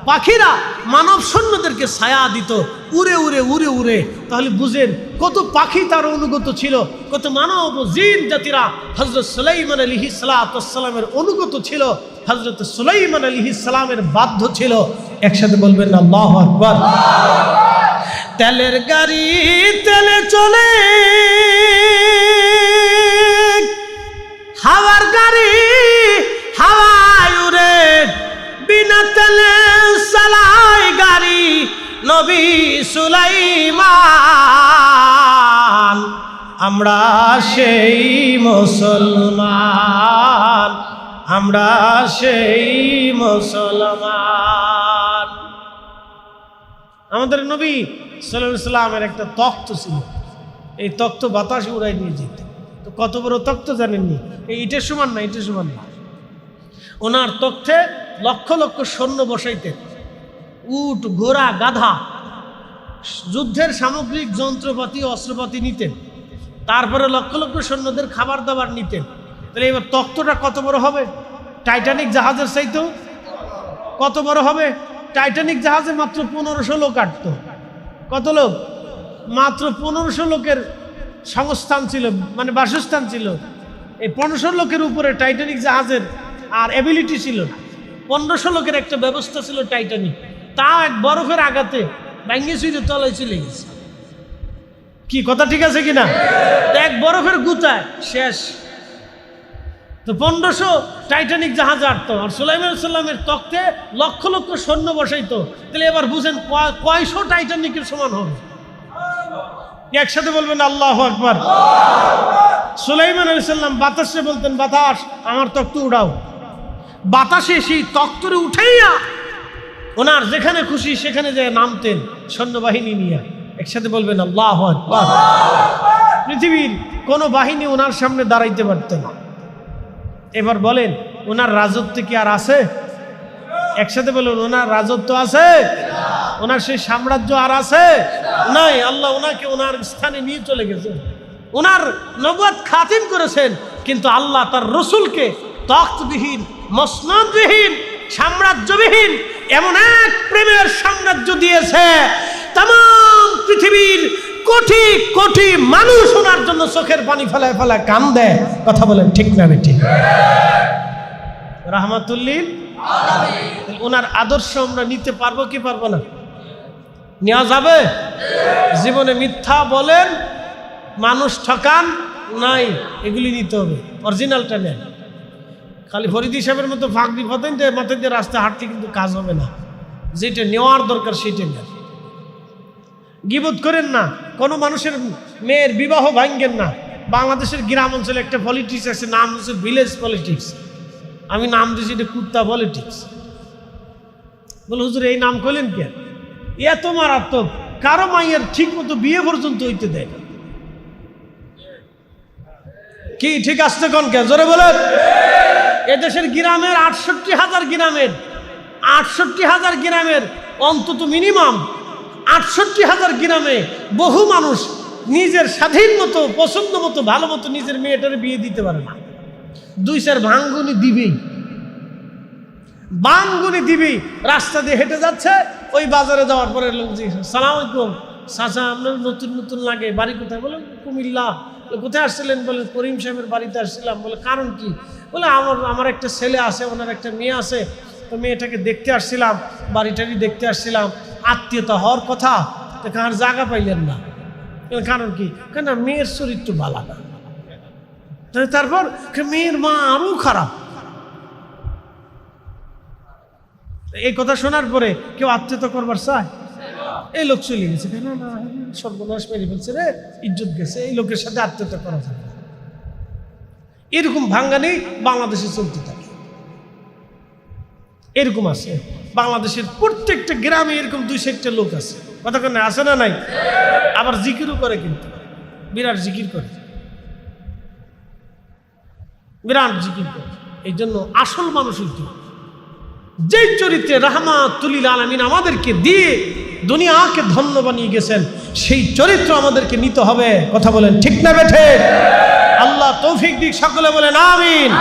পাখিরা মানব সৈন্যদেরকে ছায়া দিত, উড়ে উড়ে উড়ে উড়ে। তাহলে বুঝেন কত পাখি তার অনুগত ছিল, কত মানব জিন জাতিরা হযরত সুলাইমান আলাইহিস সালামের অনুগত ছিল, হযরত সুলাইমান আলাইহিস সালামের বাধ্য ছিল। একসাথে বলবেন আল্লাহু আকবার। তেলের গাড়ি তেলে চলে, হাওয়ার গাড়ি হাওয়ায় উড়ে, বিনা তেলে চালায় গাড়ি নবী সুলাইমান। আমরা সেই মুসলমান, আমরা সেই মুসলমান। আমাদের নবী সাল্লাল্লাহু আলাইহি সাল্লামের একটা তখ্ত ছিল, এই তখ্ত বাতাসে উড়াই নিয়ে যেত। তো কত বড় তখ্ত জানেননি? এই ইটের সমান না, ইটের সমান না। ওনার তখ্তে লক্ষ লক্ষ সৈন্য বসাইতেন, উট ঘোড়া গাধা, যুদ্ধের সামগ্রিক যন্ত্রপাতি অস্ত্রপাতি নিতেন, তারপরে লক্ষ লক্ষ সৈন্যদের খাবার দাবার নিতেন। তাহলে এবার তখ্তটা কত বড় হবে? টাইটানিক জাহাজের চাইতেও কত বড় হবে? টাইটানিক জাহাজে মাত্র 1500 লোক আটতো। কত লোক? মাত্র 1500 লোকের সংস্থান ছিল, মানে বাসস্থান ছিল। এই 1500 লোকের উপরে টাইটানিক জাহাজের আর এবিলিটি ছিল না। 1500 লোকের একটা ব্যবস্থা ছিল টাইটানিক, তা এক বরফের আঘাতে ভেঙে চুরে তলায় চলে গেছে। কি কথা ঠিক আছে কিনা? এক বরফের গুতায় শেষ। তো 1500 টাইটানিক জাহাজ আটতো, আর সুলাইমান সাল্লামের তখ্তে লক্ষ লক্ষ সৈন্য বসাইতো। তাহলে এবার বুঝেন কয়শো টাইটানিকের সমান হবে। একসাথে বলবেন আল্লাহু আকবার। সুলাইমান আলাইহিস সালাম বাতাসে বলতেন, বাতাস আমার তখ্ত উড়াও। বাতাসে সেই তখ্তরে উঠাইয়া ওনার যেখানে খুশি সেখানে যে নামতেন সৈন্যবাহিনী নিয়ে। একসাথে বলবেন আল্লাহু আকবার। পৃথিবীর কোনো বাহিনী ওনার সামনে দাঁড়াইতে পারত না। এবার বলেন ওনার রাজত্ব কি আর আছে? একসাথে বলুন, ওনার রাজত্ব আছে? ওনার সেই সাম্রাজ্য আর আছে? নাই। আল্লাহ ওনাকে ওনার স্থানে নিয়ে চলে গেছেন, ওনার নবুয়ত খাতিম করেছেন। কিন্তু আল্লাহ তার রসুলকে তখ্তবিহীন, মসনদবিহীন, সাম্রাজ্যবিহীন এমন এক প্রেমের সাম্রাজ্য দিয়েছে, তাম পৃথিবীর কোটি কোটি মানুষ ওনার জন্য চোখের পানি ফেলায় ফেলায় কান্দে। কথা বলেন ঠিক না ঠিক? রাহমাতুল্লিল আলামিন। ওনার আদর্শ আমরা নিতে পারবো কি পারবো না? নেওয়া যাবে? জীবনে মিথ্যা বলেন, মানুষ ঠকান নাই, এগুলি নিতে হবে। অরিজিনালটা নেন। খালি ফরিদি সাহেবের মতো ফাঁকদি ফতেন যে মাথায় দিয়ে রাস্তা হাঁটতে কিন্তু কাজ হবে না। যেটা নেওয়ার দরকার সেটা নেন। গীবত করেন না, কোনো মানুষের মেয়ের বিবাহ ভাঙ্গেন না। বাংলাদেশের গ্রাম অঞ্চলে একটা পলিটিক্স আছে, নাম হচ্ছে ভিলেজ পলিটিক্স। আমি নাম দিয়েছি এটা কুত্তা পলিটিক্স। বলে হুজুর এই নাম করলেন কে? এত মারাত্মক, কারো মাইয়ের ঠিক মতো বিয়ে পর্যন্ত হইতে দেয় না। কি ঠিক আসছে কোন কে? জোরে বলেন। এদেশের গ্রামের 68,000 গ্রামের 68,000 গ্রামের অন্তত মিনিমাম 68,000 গ্রামে বহু মানুষ নিজের স্বাধীন মতো পছন্দ মতো ভালো মতো নিজের মেয়েটারে বিয়ে দিতে পারে না। 2-4 ভাঙ্গুনি দিবেই, বাঙ্গুনি দিবেই। রাস্তা দিয়ে হেঁটে যাচ্ছে, ওই বাজারে যাওয়ার পরে লোক জিজ্ঞেস, সালাম আলাইকুম চাচা, আপনার নতুন নতুন লাগে, বাড়ি কোথায়? বলে কুমিল্লা। কোথায় আসছিলেন? বলে করিম সাহেবের বাড়িতে আসছিলাম। বলে কারণ কি? বলে আমার একটা ছেলে আছে, ওনার একটা মেয়ে আছে, তো মেয়েটাকে দেখতে আসছিলাম, বাড়িটারি দেখতে আসছিলাম, আত্মীয়তা হওয়ার কথা, তো কার জায়গা পাইলেন না। কারণ কি? কেন মেয়ের চরিত্র ভালো না। তারপর মেয়ের মা আরো খারাপ। এই কথা শোনার পরে কেউ আত্মীয়তা করবার চায়? এই লোক চলে গেছে, কেন না সর্বনাশ মেরে ফেলছে রে, ইজ্জত গেছে, এই লোকের সাথে আত্মীয়তা করা যাবে। এরকম ভাঙ্গানি বাংলাদেশে চলতে থাকে। এরকম আছে বাংলাদেশের প্রত্যেকটা গ্রামে, এরকম 2-4টা লোক আছে। কথা কেন আছে না নাই? আবার জিকিরও করে, কিন্তু বিরাট জিকির করে, বিরাট জিকির করে। এই জন্য আসল মানুষ হইতে, যেই চরিত্রে রাহমাতুল লিল আলামিন আমাদেরকে দিয়ে দুনিয়াকে ধন্য বানিয়ে গেছেন, সেই চরিত্র আমাদেরকে নিতে হবে। কথা বলেন ঠিক না বেঠে? আল্লাহ তৌফিক দিক, সকলে বলেন আমিন।